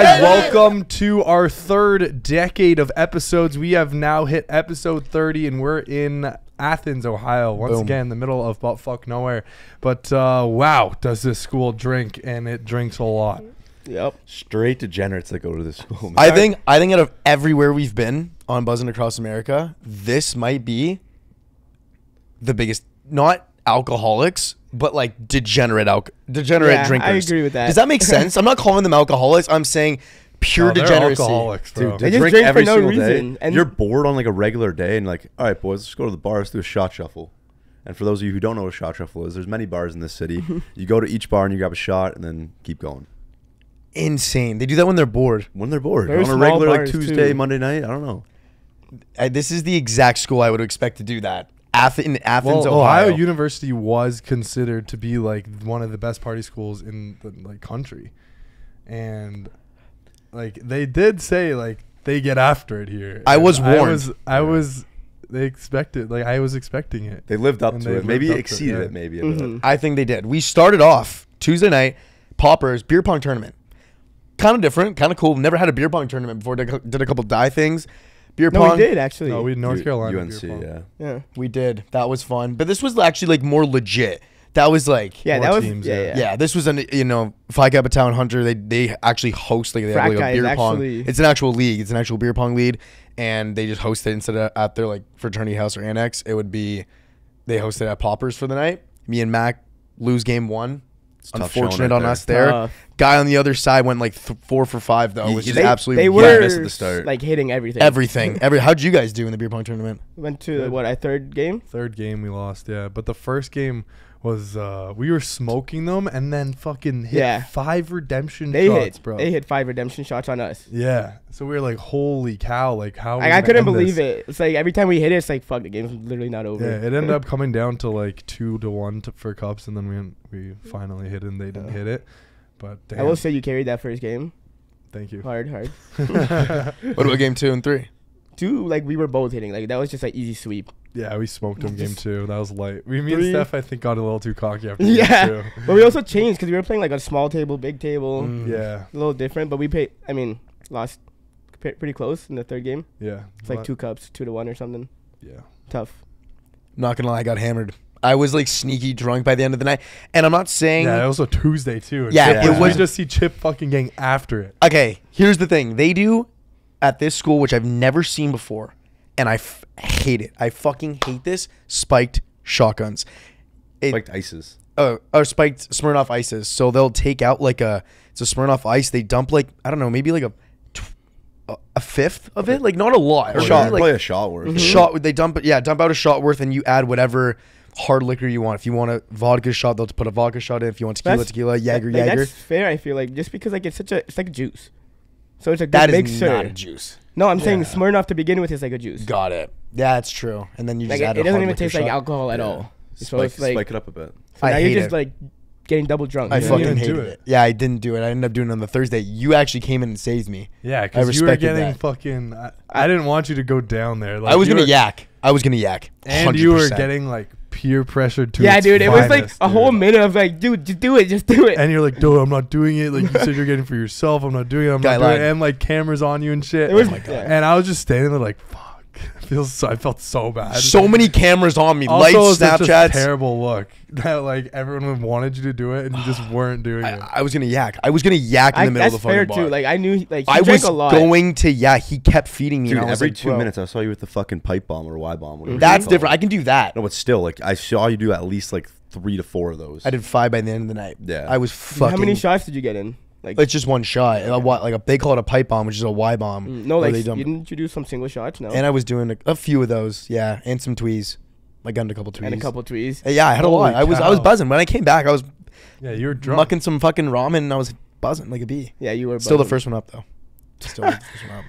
guys, welcome to our third decade of episodes. We have now hit episode 30, and we're in Athens, Ohio. Once again, in the middle of butt-fuck nowhere. But wow, does this school drink, and it drinks a lot. Yep. Straight degenerates that go to this school. I think out of everywhere we've been on Buzzing Across America, this might be the biggest, not alcoholics, but like degenerate drinkers. I agree with that. Does that make sense? I'm not calling them alcoholics. I'm saying pure degeneracy. Alcoholics, bro. Dude, They just drink for no reason. And you're bored on like a regular day and like, all right, boys, let's go to the bar. Let's do a shot shuffle. And for those of you who don't know what a shot shuffle is, there's many bars in this city. You go to each bar and you grab a shot and then keep going. Insane. They do that when they're bored. When they're bored. Very On a regular like bars, Tuesday, too. Monday night, I don't know. This is the exact school I would expect to do that. In Athens, Well, Ohio. Ohio University was considered to be like one of the best party schools in the like country, and like they did say like they get after it here. I was warned. I was. They expected like I was expecting it. They lived up And to they it. Maybe lived up to it, exceeded yeah. it, maybe a bit. I think they did. We started off Tuesday night, Poppers, beer pong tournament. Kind of different, kind of cool. Never had a beer pong tournament before. Did a couple die things. Beer No, pong. we did actually. No, we North Carolina UNC, beer pong. yeah. Yeah. We did. That was fun. But this was actually like more legit. That was like Yeah, More that was teams, yeah. yeah, this was an Phi Kappa Town Hunter. They actually host like they have Frat like a guys beer pong. actually- It's an actual league. It's an actual beer pong league, and they just host it instead of at their like fraternity house or annex. It would be they hosted at Poppers for the night. Me and Mac lose game one. tough showing Unfortunate right on there. us there. Tough. Guy on the other side went like 4 for 5 though, which is They absolutely were missed at the start. like hitting everything. everything. How'd you guys do in the beer pong tournament? Went to what, our third game? Third game we lost, yeah. But the first game was we were smoking them and then fucking hit 5 redemption shots, bro. They hit 5 redemption shots on us. Yeah. So we were like, holy cow, like how? Like, I couldn't believe it. It's like every time we hit it, it's like fuck, the game's literally not over. Yeah, it ended up coming down to like 2-1 for cups, and then we finally hit it, and they didn't hit it. But damn, I will say you carried that first game. thank you. Hard. What about game 2 and 3? 2, like we were both hitting. Like that was just like easy sweep. Yeah, we smoked them game 2. That was light. Me and 3. Steph, I think, got a little too cocky after Yeah. game 2. But we also changed because we were playing like a small table, big table. Yeah, A little different, but we lost pretty close in the third game. yeah. It's like But- 2 cups, 2-1 or something. Yeah. Tough. Not gonna lie, I got hammered. I was like sneaky drunk by the end of the night, and I'm not saying. Yeah, it was a Tuesday too. And Yeah, Chip it was- We just see Chip fucking getting after it. Okay, here's the thing. They do at this school, which I've never seen before, and I hate it. I fucking hate this. Spiked shotguns. Spiked ices. Or spiked Smirnoff ices. So they'll take out like it's a Smirnoff ice. They dump like, I don't know, maybe like a fifth of it. Like not a lot. Or Shot, play like a shot worth. a shot. They dump out a shot worth, and you add whatever hard liquor you want. If you want a vodka shot, they'll put a vodka shot in. If you want tequila, Jaeger. That's fair. I feel like just because like it's like a juice. So it's a good That is mixer. not a juice. No, I'm saying Smirnoff to begin with is like a juice. Got it. Yeah, that's true. And then you just Like add it a doesn't hard even liquor taste like shot. alcohol at all. So it's like Spike it up a bit. so I now hate you're just it. like getting double drunk. I you know? fucking didn't hated do it. it. Yeah, I didn't do it. I ended up doing it on the Thursday. You actually came in and saved me. Yeah, I because you were respected getting that. fucking. I didn't want you to go down there. Like, I was you gonna were- yak. and you were 100%. getting like peer pressured to. Yeah, its dude, it was like finest, a whole dude. minute of like, dude, just do it. And you're like, dude, I'm not doing it. Like you said, you're getting for yourself. I'm not doing it. I'm Guy not doing lied. it. And like cameras on you and shit. It was, Oh my God. And I was just standing there like, fuck. I felt so bad. So many cameras on me. Also, Lights, it's just a Snapchats. terrible look that like everyone wanted you to do it and you just weren't doing it. I was gonna yak. I was gonna yak in the middle that's of the fucking fair bar. too. Like I knew, like he I drank was a lot. going to yak. He kept feeding me. Dude, and I was every like, 2 bro, minutes I saw you with the fucking pipe bomb or Y bomb. whatever That's you call different. it. I can do that. No, but still, like I saw you do at least like 3 to 4 of those. I did 5 by the end of the night. Yeah. I was fucking. How many shots did you get in? Like It's just one shot. They call it a pipe bomb, which is a Y bomb. no, where like they dump- didn't you do some single shots? No, And I was doing a few of those, yeah, and some tweez. I gunned a couple tweez. and a couple tweez. Yeah, I had a Holy lot. I was cow. buzzing when I came back. I was Yeah, you were drunk. mucking some fucking ramen, and I was buzzing like a bee. Yeah, you were Still the buzzing. first one up though. Still the first one up.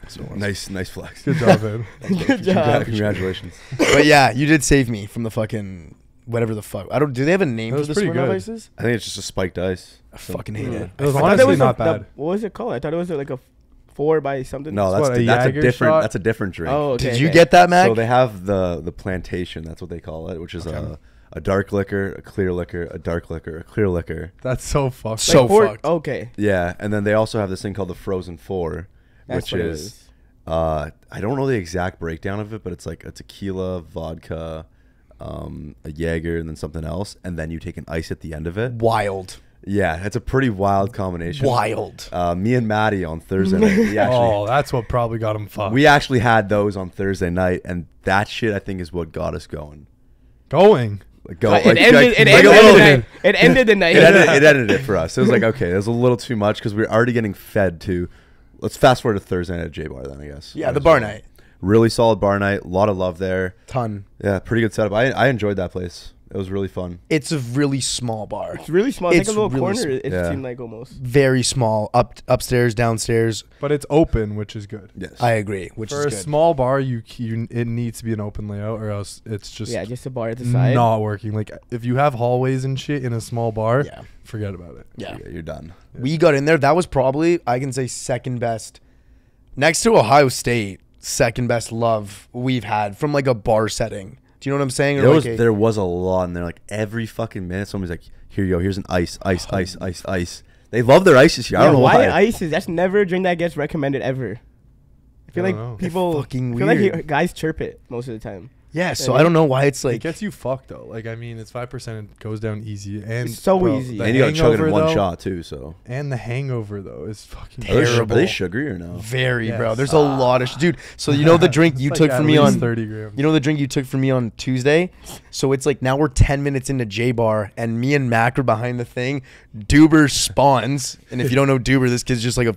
Still was. nice flex. Good job, man. Good job. Congratulations. But yeah, you did save me from the fucking whatever the fuck. I don't. Do they have a name That for was the pretty Smirnoff good. ices? I think it's just a spiked ice. I fucking hate Yeah. it. It was I thought honestly that was not the- bad. what was it called? I thought it was like a 4 by something. No, What, a that's a Jaeger different. shot? That's a different drink. Oh, okay. Did you okay. get that, Mac? So they have the plantation. That's what they call it, which is a dark liquor, a clear liquor, a dark liquor, a clear liquor. That's so fucked. So Like, fucked. Okay. Yeah, and then they also have this thing called the Frozen Four, That's which what it is I don't know the exact breakdown of it, but it's like a tequila, vodka, a Jaeger, and then something else, and then you take an ice at the end of it. Wild. Yeah, it's a pretty wild combination. Wild. Me and Maddie on Thursday night, Oh, that's what probably got him fucked. we actually had those on Thursday night, and that shit I think is what got us going. Going. Like, go, It like, ended. like, It like ended a the little night. It ended the night. it ended it for us. It was like, okay, it was a little too much because we were already getting fed to. Let's fast forward to Thursday night at J Bar then, I guess. Yeah, the bar night. Really solid bar night. A lot of love there. Ton. Yeah, pretty good setup. I enjoyed that place. It was really fun. It's a really small bar. It's really small. It's It's like a little really corner. It Yeah. seemed like almost. Very small. Upstairs, downstairs. But it's open, which is good. Yes. I agree, which For is a good. small bar, it needs to be an open layout, or else it's just Yeah, just a bar at the side. not working. Like if you have hallways and shit in a small bar, Yeah. forget about it. Yeah. You're done. We got in there. That was probably, I can say, second best. Next to Ohio State, second best love we've had from like a bar setting. Do you know what I'm saying? Or There like was a- there was a lot in there. Like every fucking minute, somebody's like, "Here you go. Here's an ice." They love their ices here. I don't know why why. ices? That's never a drink that gets recommended ever. I feel I like don't know. people. Fucking I feel like weird. guys chirp it most of the time. yeah, so I don't know why it's It like, gets you fucked though. Like I mean, it's 5%. It goes down easy, and It's so easy. the And you gotta chug it in hangover, one though, shot too. So And the hangover though is fucking are Terrible. they sugary or no? very, bro. Yes. There's a lot of dude. So you know the drink It's you like took at from me least on 30 grams. You know the drink you took from me on Tuesday? So it's like now we're 10 minutes into J Bar and me and Mac are behind the thing. Duber spawns. And if you don't know Duber, this kid's just like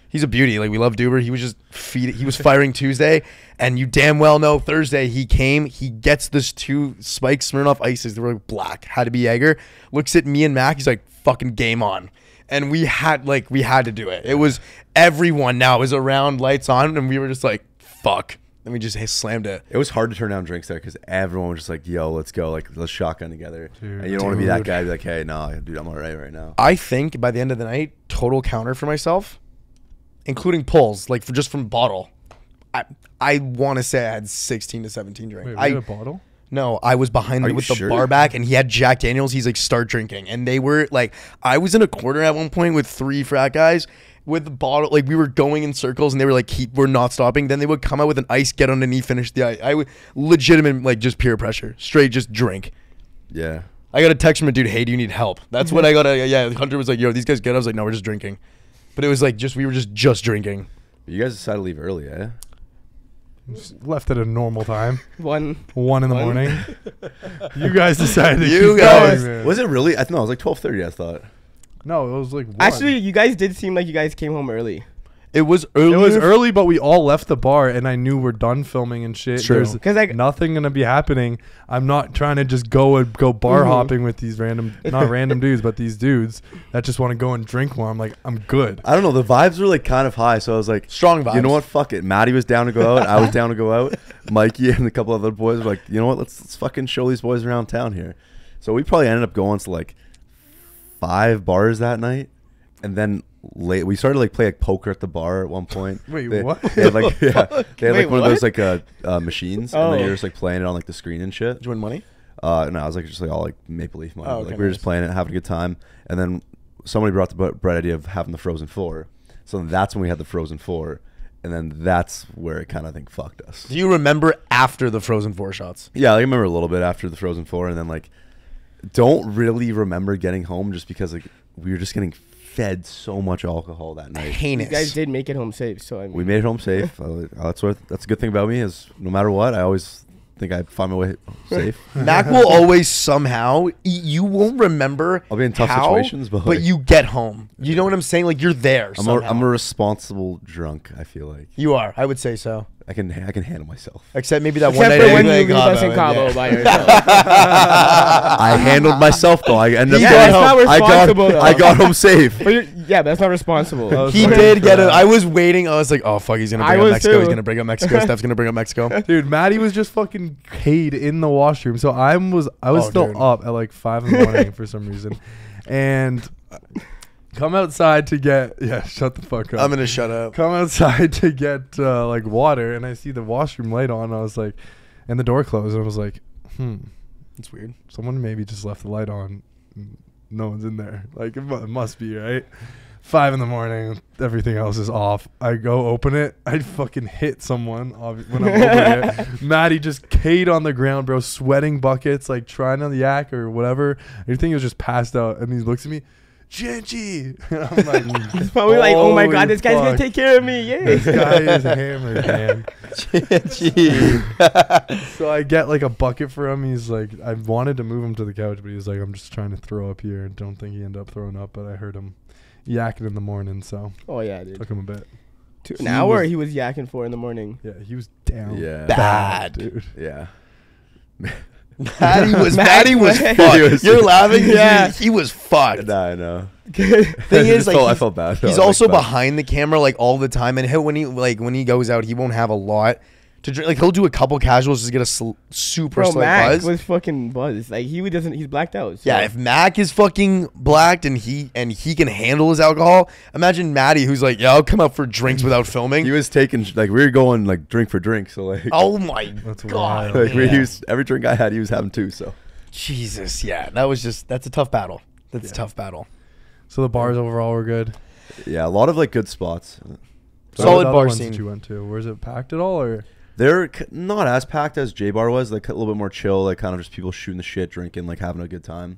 he's a beauty. Like we love Duber. He was just he was firing Tuesday. And you damn well know Thursday he gets this 2 spike Smirnoff ices. They were like black. Had to be Jaeger. Looks at me and Mac. He's like, fucking game on. And we had to do it. It was everyone now is around, lights on, and we were just like, fuck. And we just slammed it. It was hard to turn down drinks there because everyone was just like, "Yo, let's go! Like, let's shotgun together." Dude. And you don't want to be that guy. Be like, "Hey, no, dude, I'm alright right now." I think by the end of the night, total counter for myself, including pulls, like just from bottle. I want to say I had 16 to 17 drinks. Wait, we had a bottle? No, I was behind Are you with the sure? bar back, and he had Jack Daniels. He's like, start drinking, and they were like, I was in a corner at one point with 3 frat guys with the bottle. Like we were going in circles, and they were like, we're not stopping. Then they would come out with an ice, get underneath, finish the ice. I would legitimate like just peer pressure, straight just drink. Yeah. I got a text from a dude, hey, do you need help? That's what I got. Yeah, Hunter was like, yo, these guys good. I was like, no, we're just drinking. But it was like we were just drinking. You guys decided to leave early, eh? Just left at a normal time, One. 1 in the One. morning. You guys decided to You keep guys- going, man. Was it really? I know it was like 12:30. I thought. No, it was like 1. Actually, you guys did seem like you guys came home early. It was early. it was early, but we all left the bar, and I knew we're done filming and shit. True. There's 'Cause, like- nothing gonna be happening. I'm not trying to just go bar hopping with these not random dudes, but these dudes that just want to go and drink more. I'm like, I'm good. I don't know. The vibes were like kind of high, so I was like, Strong You know vibes. what? Fuck it. Maddie was down to go out. I was down to go out. Mikey and a couple other boys were like, you know what? Let's fucking show these boys around town here. So we probably ended up going to like 5 bars that night, and then late we started like play like poker at the bar at one point. Wait, they, what? They had like they had Wait, like one of what? those like machines, and Oh. then you're just like playing it on like the screen and shit. Did you win money? No, I was like just like all like Maple Leaf money. Oh, Like okay, we were nice. just playing it, having a good time, and then somebody brought the bright idea of having the Frozen Four. So that's when we had the Frozen Four, and then that's where it kind of I think fucked us. Do you remember after the Frozen 4 shots? Yeah, I remember a little bit after the Frozen Four, and then like don't really remember getting home just because like we were just getting fed so much alcohol that night. Heinous. You guys did make it home safe, so I mean, We made it home safe. That's a good thing about me is no matter what, I always think I find my way safe. Mac will always somehow. You won't remember. I'll be in tough how, situations, but like, you get home. You know what I'm saying? Like you're there. I'm a responsible drunk. I feel like You are. I would say so. I can handle myself. Except maybe that one except night for when you in leave us in Cabo yeah. by yourself. I handled myself though. I ended up Yeah, going that's not home. responsible, though. I got home safe. But yeah, that's not responsible. I was He waiting did for get it. that. I was waiting. I was like, oh fuck, he's gonna I bring up was Mexico. too. He's gonna bring up Mexico. Steph's gonna bring up Mexico. Dude, Maddie was just fucking paid in the washroom. So I was Oh, still dude. up at like 5 in the morning for some reason. And come outside to get shut the fuck up. I'm gonna shut up. Come outside to get like water, and I see the washroom light on. I was like, and the door closed, and I was like, It's weird. Someone maybe just left the light on. No one's in there. Like, it must be, right? 5 in the morning, everything else is off. I go open it. I fucking hit someone when I'm opening it. Maddie just K'd on the ground, bro, sweating buckets, like trying to yak or whatever. I think he was just passed out. And he looks at me, Genji. And I'm like, It's probably like, oh my God, this guy's going fuck. to take care of me. Yeah. This guy is hammered, man. So I get like a bucket for him. He's like, I wanted to move him to the couch, but he's like, I'm just trying to throw up here. And don't think he ended up throwing up, but I heard him yakking in the morning, so Oh, yeah, dude. took him a bit. An hour he was yakking for in the morning. Yeah, he was down. Yeah. Bad. dude. Yeah. Maddie was Matt- fucked. You're laughing? Yeah. Dude, he was fucked. Nah, I know. Thing is, like, I felt bad. he's also behind the camera like all the time, and when he goes out, he won't have a lot to drink. Like, he'll do a couple casuals just get a super Bro, slight Mac buzz. was fucking buzzed. Like, he's blacked out. So. Yeah, if Mac is fucking blacked and he can handle his alcohol, imagine Maddie, who's like, yeah, I'll come out for drinks without filming. He was taking, like, we were going, like, drink for drink, so, like. Oh my That's God. wild. Like, man. he was, every drink I had, he was having too, so. Jesus, yeah, that's a tough battle. That's a tough battle. So the bars overall were good. Yeah, a lot of, like, good spots. Solid What other bar ones scene. that you went to? Was it packed at all, or? They're not as packed as J Bar was. Like, a little bit more chill, like, kind of just people shooting the shit, drinking, like, having a good time.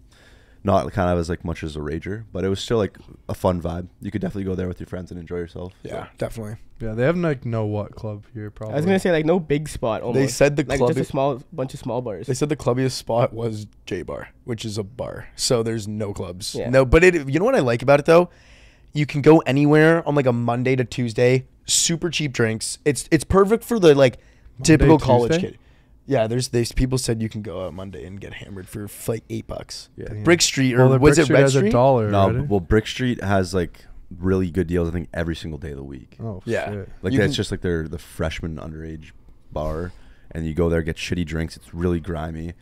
Not kind of as, like, much as a rager, but it was still, like, a fun vibe. You could definitely go there with your friends and enjoy yourself. Yeah, definitely. Yeah, they have like no what club here, probably. I was going to say, like, no big spot almost. They said the like, club just a bunch of small bars. They said the clubbiest spot was J Bar, which is a bar. So there's no clubs. Yeah. No, but you know what I like about it though? You can go anywhere on like a Monday to Tuesday, super cheap drinks. It's perfect for the like typical college Tuesday? kid. Yeah, there's people said you can go out Monday and get hammered for like $8. Yeah. Damn. Brick Street or Well, the was Brick it Street Red has Street? $1 No, already? well, Brick Street has, like, really good deals, I think, every single day of the week. Oh, Yeah. shit. Like, You that's can- just, like, the freshman underage bar, and you go there, get shitty drinks. It's really grimy,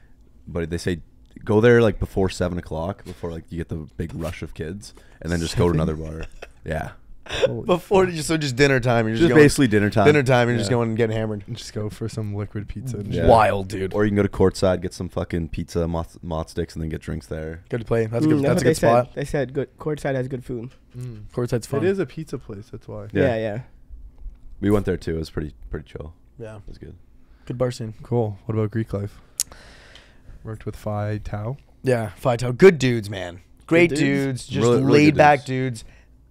but they say go there, like, before 7 o'clock, before, like, you get the big rush of kids, and then just go to another bar. Yeah. Holy Before just dinner time. You're Just going, basically dinner time. dinner time. You're just Yeah. going and getting hammered. Just go for some liquid pizza. And Yeah. shit. Wild, dude. Or you can go to courtside, get some fucking pizza, mott sticks, and then get drinks there. Good to play. That's a good. That's That's what a they good spot. said. They said good. Courtside has good food. Mm. Courtside's fun. It is a pizza place. That's why. Yeah. Yeah. We went there too. It was pretty chill. Yeah, It was good. good bar scene. Cool. What about Greek life? Worked with Phi Tau. Yeah, Phi Tau. Good dudes, man. Great Good dudes. dudes. Just Really- really laid good back dudes.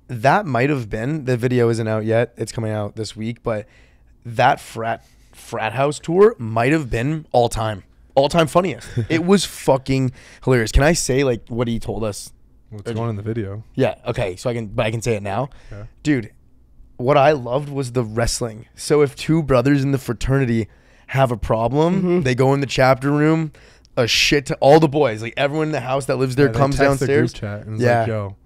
That might have been, the video isn't out yet. It's coming out this week, but that frat house tour might have been all time funniest. It was fucking hilarious. Can I say like what he told us? What's going in the video? Yeah, okay, so I can say it now. Yeah. Dude, what I loved was the wrestling. So if two brothers in the fraternity have a problem, they go in the chapter room, all the boys, like everyone in the house that lives there Yeah, they comes text the group downstairs. chat and it's Yeah. like, yo,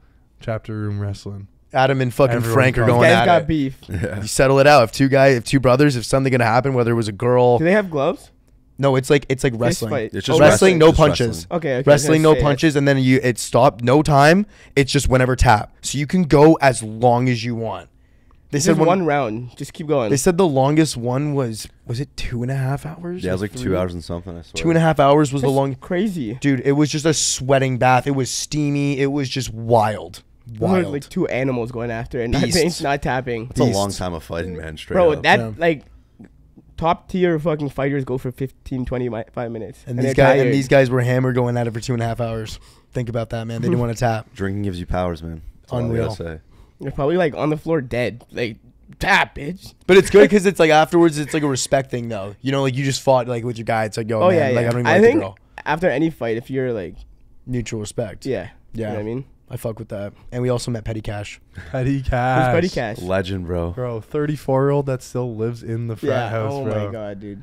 chapter room wrestling. Adam and fucking Everyone Frank are comes. going Guys at got it. beef. Yeah. You settle it out. If two brothers, if something gonna happen, whether it was a girl, Do they have gloves? no, it's like wrestling. fight. It's Oh, just wrestling, no just punches. wrestling. Okay. Okay. Wrestling, no punches, and then it stopped, no time. It's just whenever tap. So you can go as long as you want. They said Just one round. Just keep going. They said the longest one was it 2.5 hours? Yeah, it or was like 3? 2 hours and something. I swear. 2.5 hours was the That's long. crazy. Dude, it was just a sweating bath. It was steamy. It was just wild. Those are Wild. like two animals going after it, Beasts. not tapping. It's a long beasts. time of fighting, man. Straight Bro, up. that Yeah. like top tier fucking fighters go for 15, 5 minutes. and they're these guys tired. these guys were hammered going at it for 2.5 hours. Think about that, man. They didn't want to tap. Drinking gives you powers, man. That's all I Unreal. gotta say. They're probably like on the floor dead. Like, tap, bitch. But it's good because it's like afterwards, it's like a respect thing, though. You know, like you just fought like with your guy. It's like, yo, Oh, man, yeah, like yeah. I don't even I like think- the girl. After any fight, if you're like, Mutual respect. yeah. Yeah. You know what I mean? I fuck with that. And we also met Petty Cash. Petty Cash. Who's Petty Cash? Legend, bro. Bro, 34-year-old that still lives in the frat Yeah. house, Oh bro. my god, dude.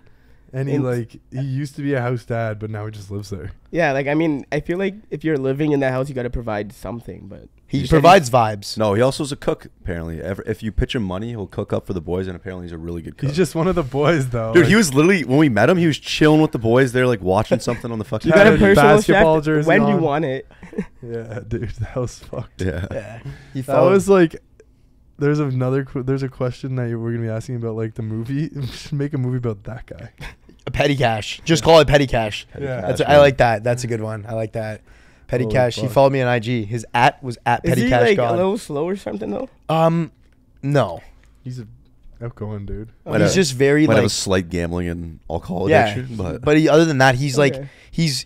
And he used to be a house dad, but now he just lives there. Yeah, like I mean, I feel like if you're living in that house, you got to provide something. But He You said provides vibes. No, he also is a cook, apparently. If you pitch him money, he'll cook up for the boys, and apparently he's a really good cook. He's just one of the boys, though. Dude, Like, he was literally, when we met him, he was chilling with the boys there, like watching something on the fucking... you got a Had a personal basketball chef jersey when you on. want it. yeah, dude, that was fucked. Yeah. Yeah. He That was like, there's a question that we're gonna be asking about, like the movie. We should make a movie about that guy. a petty cash. Just call it petty cash. Yeah. That's I like that. That's a good one. I like that. Petty Holy cash. He fuck. followed me on IG. His @ was @ Is petty he cash like god. a little slow or something though? No. He's a outgoing dude. Might He's have- just very Might have like a slight gambling and alcohol yeah. addiction, but But he, other than that, he's like Okay. he's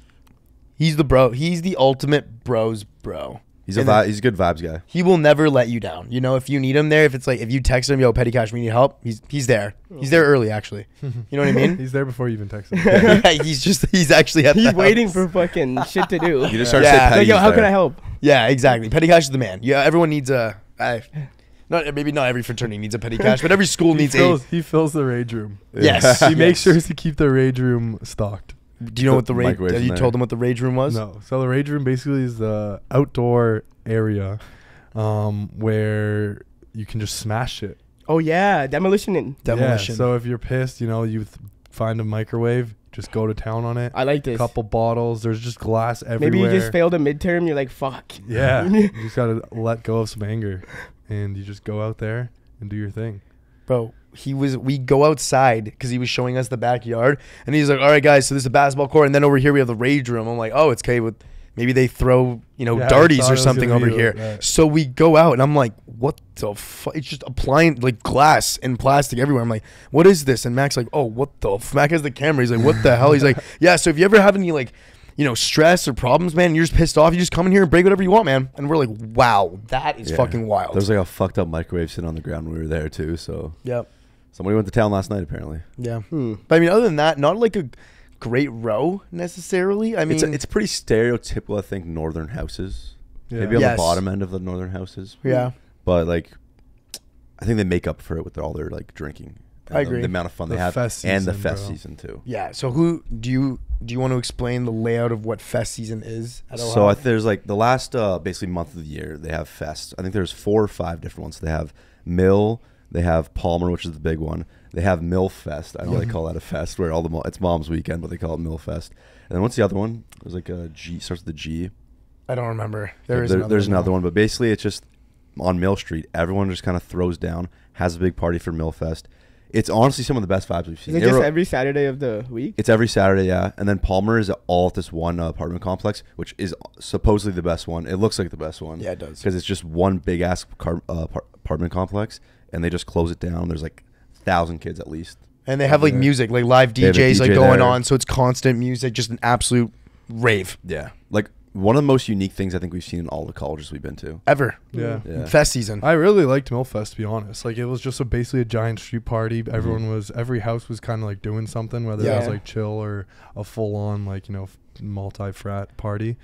the bro. He's the ultimate bros bro. he's And then he's a good vibes guy. he will never let you down. You know, if you need him there, if it's like if you text him, yo, petty cash, we need help. He's there. He's there early actually. You know what I mean? He's there before you even text him. Yeah, he's actually at He's the waiting house. for fucking shit to do. You just start Yeah. saying Like, petty. Like, yo, how can I help? Yeah, exactly. Petty cash is the man. Yeah, everyone needs not maybe not every fraternity needs a petty cash, but every school needs He fills the rage room. Yes. He makes Yes. sure to keep the rage room stocked. Do you know what the rage? Microwaves Have in you there. told them what the rage room was? No. So the rage room basically is the outdoor area where you can just smash it. Oh yeah, demolition. Demolition. Yeah, so if you're pissed, you know, find a microwave, just go to town on it. I like this. Couple bottles. There's just glass everywhere. Maybe you just failed a midterm. You're like, fuck. Yeah. You just gotta let go of some anger, and you just go out there and do your thing. Bro, we go outside because he was showing us the backyard, and he's like, all right, guys, so this is a basketball court, and then over here we have the rage room. I'm like, oh, it's okay. Maybe they throw, Yeah, I darties thought or it was something gonna over be here. like that. So we go out, and I'm like, what the fuck? It's just applying, like, glass and plastic everywhere. I'm like, what is this? And Mac's like, oh, what the Mac has the camera. He's like, what the hell? He's like, yeah, so if you ever have any, like, stress or problems, man, you're just pissed off, you just come in here and break whatever you want, man. And we're like, wow, that is Yeah. fucking wild. There's like a fucked up microwave sitting on the ground when we were there too. So Yep. somebody went to town last night apparently. Yeah. Hmm. But I mean, other than that, not like a great row necessarily. I mean, It's pretty stereotypical, I think, northern houses. Yeah. Maybe on Yes. the bottom end of the northern houses. yeah. But like, I think they make up for it with all their like drinking. And I agree. The amount of fun The they have, fest and the season, fest bro. season too. Yeah. So who do you want to explain the layout of what fest season is at Ohio? So there's like the last basically month of the year they have fests. I think there's 4 or 5 different ones. They have Mill, they have Palmer, which is the big one. They have Mill Fest. I don't really call that a fest where it's Mom's Weekend, but they call it Mill Fest. And then what's the other one? There's like a G, starts with a G. I don't remember. There's another one, but basically it's just on Mill Street. Everyone just kind of throws down, has a big party for Mill Fest. It's honestly some of the best vibes we've seen. Is it just every Saturday of the week? It's every Saturday, yeah. And then Palmer is all at this one apartment complex, which is supposedly the best one. It looks like the best one. Yeah, it does. Because it's just one big ass apartment complex, and they just close it down. There's like 1,000 kids at least. And they have like Yeah. music, like live They have a DJs like DJ going there. on, so it's constant music, just an absolute rave Yeah. Like one of the most unique things I think we've seen in all the colleges we've been to. ever. Yeah. Yeah. Fest season. I really liked Millfest, to be honest. Like, it was just basically a giant street party. Every house was kind of like doing something, whether it was Yeah. like chill or a full on like, multi-frat party.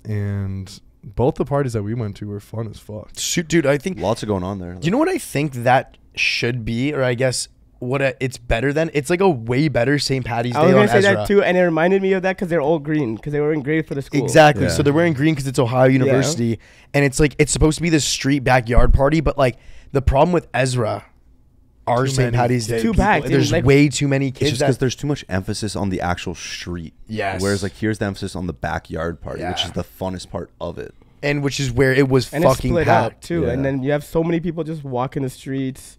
And both the parties that we went to were fun as fuck. Shoot, dude, I think. Lots of going on there. Do you know what I think that should be, or I guess it's better than? It's like a way better St. Patty's Day I was on gonna say Ezra. that too, and it reminded me of that because they're all green because they were in gray for the school. Exactly. Yeah. So they're wearing green because it's Ohio University, and it's like it's supposed to be this street backyard party. But like the problem with Ezra, our Too St. many Patty's kids. Day, Too people- packed, there's like- way too many It's kids. just because there's too much emphasis on the actual street. Yes. Whereas like here's the emphasis on the backyard party, which Yeah. is the funnest part of it. and which is where it was And it's fucking split out packed. too, Yeah. and then you have so many people just walking the streets.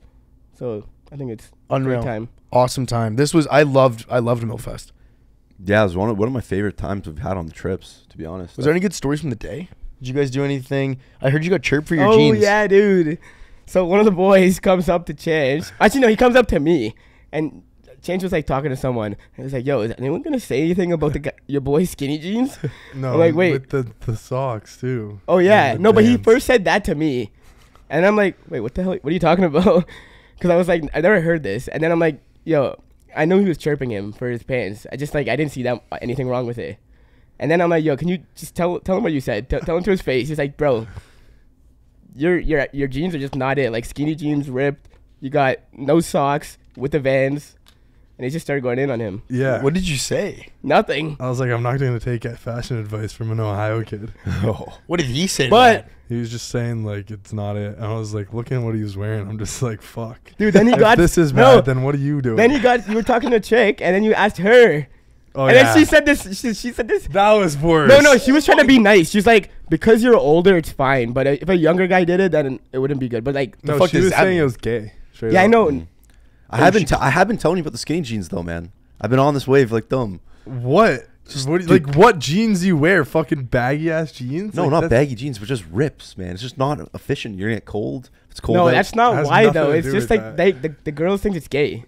So I think it's Unreal. great time. Awesome time. This was I loved Millfest. Yeah, it was one of my favorite times we've had on the trips, to be honest. Was there any good stories from the day? Did you guys do anything? I heard you got chirped for your Oh jeans. yeah, dude. So one of the boys comes up to Change. Actually, no, he comes up to me, and Change was like talking to someone. And he's like, "Yo, is anyone gonna say anything about your boy's skinny jeans?" No, I'm like, wait. with the socks too. Oh yeah, And the no, but he bands. first said that to me, and I'm like, "Wait, what the hell? What are you talking about?" Because I was like, I never heard this, and then I'm like, "Yo, I know he was chirping him for his pants. I didn't see that anything wrong with it." And then I'm like, "Yo, can you just tell him what you said? Tell him to his face." He's like, "Bro, your jeans are just not it. Like skinny jeans ripped. You got no socks with the Vans." And he just started going in on him. Yeah. What did you say? Nothing. I was like, I'm not going to take fashion advice from an Ohio kid. What did he say? to But that? He was just saying like it's not it. And I was like, looking at what he was wearing, I'm just like, fuck. dude, then he If got this is no, bad, then what are you doing? Then you were talking to a chick, and then you asked her, oh, and yeah. then she said this. She said this. that was worse. No, she was trying to be nice. She's like, because you're older, it's fine. But if a younger guy did it, then it wouldn't be good. But like, The No, fuck she does was that saying mean? it was gay. Straight yeah, I up. know. I have been telling you about the skinny jeans though, man. I've been on this wave like them. What? Like what jeans you wear? Fucking baggy ass jeans? No, like, not baggy jeans, but just rips, man. It's just not efficient. You're gonna get cold. It's cold. No, out. that's not Has why nothing though. to It's do just with like the girls think it's gay.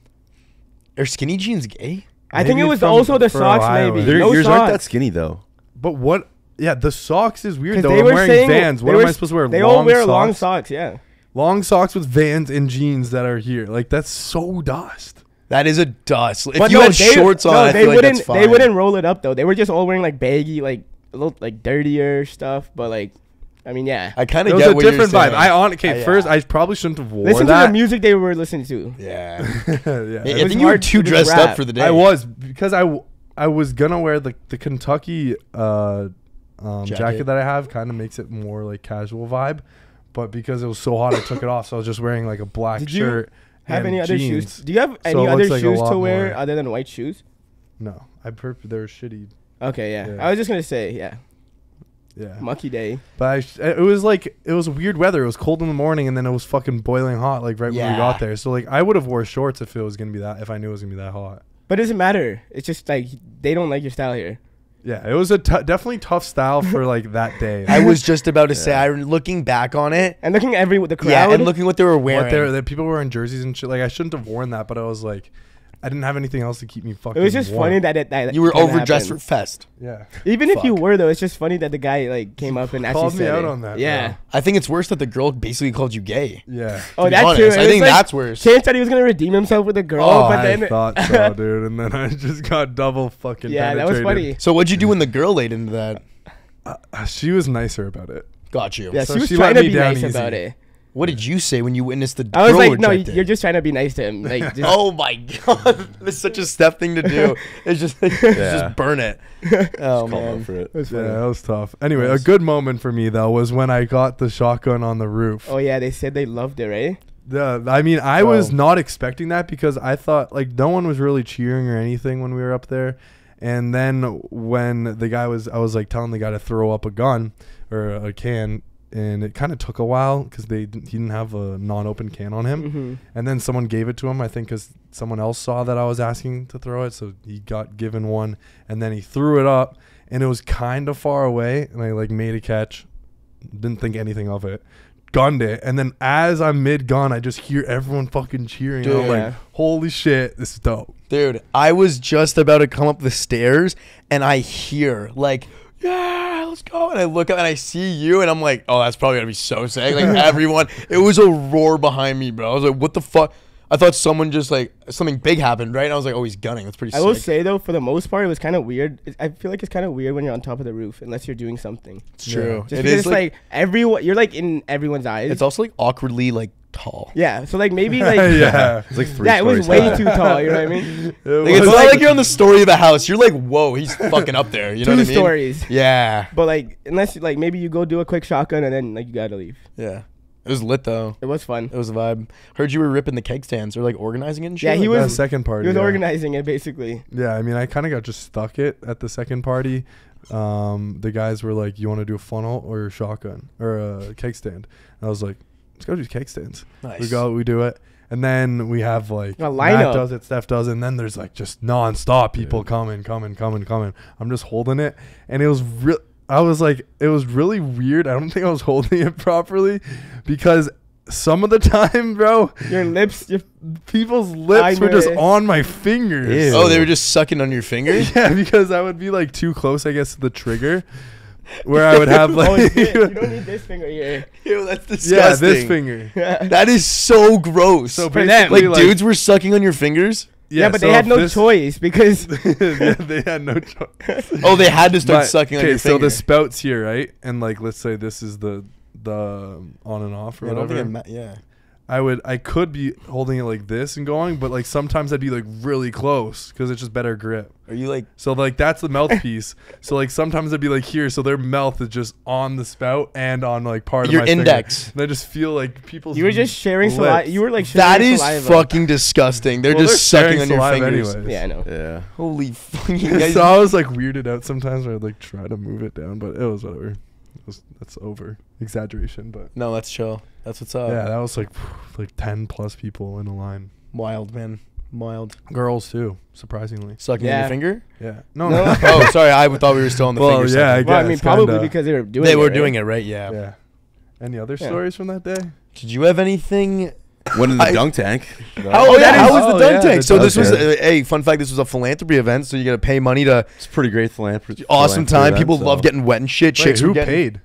Are skinny jeans gay? I think it Maybe was from- also the for socks, Ohio. maybe. Their No ears aren't that socks. skinny though. But what? Yeah, the socks is weird 'Cause though. they I'm were wearing saying- Vans. What they am were- I supposed to wear? They long all wear socks? long socks, yeah. Long socks with Vans and jeans that are here. Like that's so dust. That is a dust. If But you no, had they, shorts on, no, I they feel like wouldn't. that's fine. They wouldn't roll it up though. They were just all wearing like baggy, like a little like dirtier stuff. But like, I mean, yeah. I kind It of was get a what you're different vibe. saying. Okay, Yeah. first I probably shouldn't have worn Listen to that. the music they were listening to. Yeah. yeah, I was think you were hard too to dressed rap. up for the day. I was because I was gonna wear the Kentucky jacket that I have. Kind of makes it more like casual vibe, but because it was so hot, I took it off. So I was just wearing like a black Did you shirt. Have and any other jeans. shoes? Do you have So any it other looks like a shoes lot to wear more- other than white shoes? No, they're shitty. Okay, yeah. Yeah. I was just gonna say, yeah. Yeah, Mucky day. but it was weird weather. It was cold in the morning, and then it was fucking boiling hot like right when we Yeah. got there. So like I would have wore shorts if it was gonna be that. If I knew it was gonna be that hot. But it doesn't matter. It's just like they don't like your style here. Yeah, it was a definitely tough style for like that day. I was just about to say, looking back on it, And looking at the crowd. yeah, and looking what they were wearing. the people were wearing jerseys and shit. Like I shouldn't have worn that, but I was like, I didn't have anything else to keep me fucking. it was just warm. funny that You were kinda overdressed for happened. fest. Yeah, Even if you Fuck. were though, it's just funny that the guy like came up and actually called me said out it. on that, Yeah. bro. I think it's worse that the girl basically called you gay. yeah. Oh, To be that honest, too. I It was think like that's worse. Chance said he was gonna redeem himself with a girl, Oh, but I then thought so, dude, and then I just got double fucking. yeah, that was penetrated. funny. So what'd you do when the girl laid into that? She was nicer about it. Got you. Yeah, So she was she trying let to me be down nice easy. about it. What did you say when you witnessed the I was girl like, no, reject it? you're just trying to be nice to him. Like, just, Oh my god, that's such a step thing to do. It's just, just burn it. Oh Call man, out for it. it was Yeah, funny. that was tough. Anyway, Nice. a good moment for me though was when I got the shotgun on the roof. Oh yeah, they said they loved it, right? I mean, I was Oh. not expecting that because I thought like no one was really cheering or anything when we were up there. And then when I was like telling the guy to throw up a gun or a can, and it kind of took a while because he didn't have a non-open can on him. Mm-hmm. And then someone gave it to him, I think, because someone else saw that I was asking to throw it, so he got given one, and then he threw it up, and it was kind of far away, and I like made a catch, didn't think anything of it, gunned it, and then as I'm mid-gun, I just hear everyone fucking cheering. And I'm Dude. like, holy shit, this is dope. dude, I was just about to come up the stairs and I hear like, yeah, let's go. And I look up and I see you and I'm like, oh, that's probably gonna be so sick. Like everyone, it was a roar behind me, bro. I was like, what the fuck? I thought someone just like something big happened, right? And I was like, oh, he's gunning. That's pretty I sick. will say though, for the most part, it was kind of weird. I feel like it's kind of weird when you're on top of the roof unless you're doing something. It's true. Just It because is it's like everyone, you're like in everyone's eyes. it's also like awkwardly like tall. Yeah, so like maybe like Yeah. It's like 3 yeah, it was stories way high. too tall. You know what I mean? It Like, it's was- not like you're on the story of the house. You're like, whoa, he's fucking up there. You know Two what I mean? stories. Yeah. But like unless like maybe you go do a quick shotgun and then like you gotta leave. Yeah. It was lit though. It was fun. It was a vibe. Heard you were ripping the keg stands or like organizing it and shit. Yeah, he like the was- second party. He was yeah. organizing it basically. Yeah, I mean, I kind of got just stuck it at the second party. The guys were like, "You want to do a funnel or a shotgun or a keg stand?" And I was like, "Let's go do keg stands." Nice. We go, we do it, and then we have like A lineup. Matt does it, Steph does it, and then there's like just nonstop people coming. I'm just holding it, and it was real. I was like, it was really weird. I don't think I was holding it properly because some of the time, bro, Your lips, your people's lips were know just it. on my fingers. Ew. Oh, they were just sucking on your fingers? Yeah, because I would be like too close, I guess, to the trigger, where I would have oh, like, shit, you don't need this finger here. Ew, that's yeah, disgusting. this finger. That is so gross. So For them. basically, like, dudes were sucking on your fingers? Yeah, but so they had if no this- choice because Yeah, they had no choice. Oh, they had to start But, sucking on okay, your so finger. the spout's here, right? And like, let's say this is the on and off or I don't whatever. think yeah. I could be holding it like this and going, but like sometimes I'd be like really close because it's just better grip. Are you like, So like that's the mouthpiece. So like sometimes I'd be like here, so their mouth is just on the spout and on like part your of my index? finger. And I just feel like people's you were just sharing lips. saliva. You were like sharing That is saliva. fucking disgusting. They're Well, just they're sucking sharing on your saliva fingers. anyways. Yeah, I know. Yeah. Holy fucking guys. So I was like weirded out sometimes where I'd like try to move it down, but it was whatever. That's over exaggeration, but No, that's chill. That's what's up. yeah, that was like 10 plus people in a line. Wild, man. Wild. Girls too, surprisingly. Sucking Yeah. your finger? Yeah. No. Oh, sorry. I thought we were still on the Well, finger. yeah, second. Well, I mean, guess, probably kinda. because they were doing. They were right? doing it, right? Yeah. Yeah. Any other Yeah. stories from that day? Did you have anything? Went in the I- dunk tank. Oh, yeah. How was the dunk yeah, tank? the So dunk this was, tank. hey, fun fact, this was a philanthropy event, so you got to pay money to, It's pretty great philanthropy. awesome time. People so. love getting wet and shit. Wait, Chicks who were getting, paid? I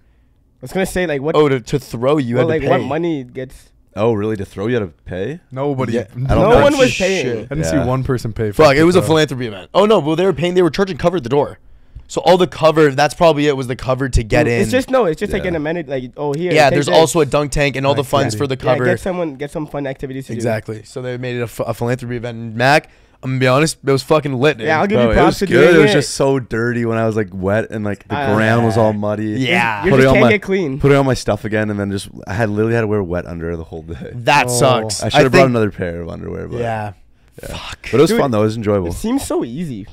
was gonna say like what? Oh, to throw you well, had like to pay. what money gets? Oh, really? To throw you had to pay? Nobody. Yeah. I don't No know. one was Shit. paying. I didn't see Yeah. one person pay for Fuck, it was a throw. philanthropy event. Oh, no, well, they were paying, they were charging cover at the door. So all the cover, that's probably it, was the cover to get in. It's just like Yeah. an amenity. Like here. yeah, take there's this. also a dunk tank and all the funds Activity. for the Yeah, cover. get some fun activities to Exactly. So they made it a philanthropy event. And Mac, I'm gonna be honest, it was fucking lit, do. dude. Yeah, I'll give Bro, you it props was for good. doing It was it. just so dirty when I was like wet and like the ground was all muddy. Yeah. You Putting just on can't my- get clean. Putting on my stuff again and then just I literally had to wear wet underwear the whole day. That Oh. sucks. I should have brought think- another pair of underwear. But Yeah. yeah. Fuck. But it was Dude, fun though. It was enjoyable. It seems so easy.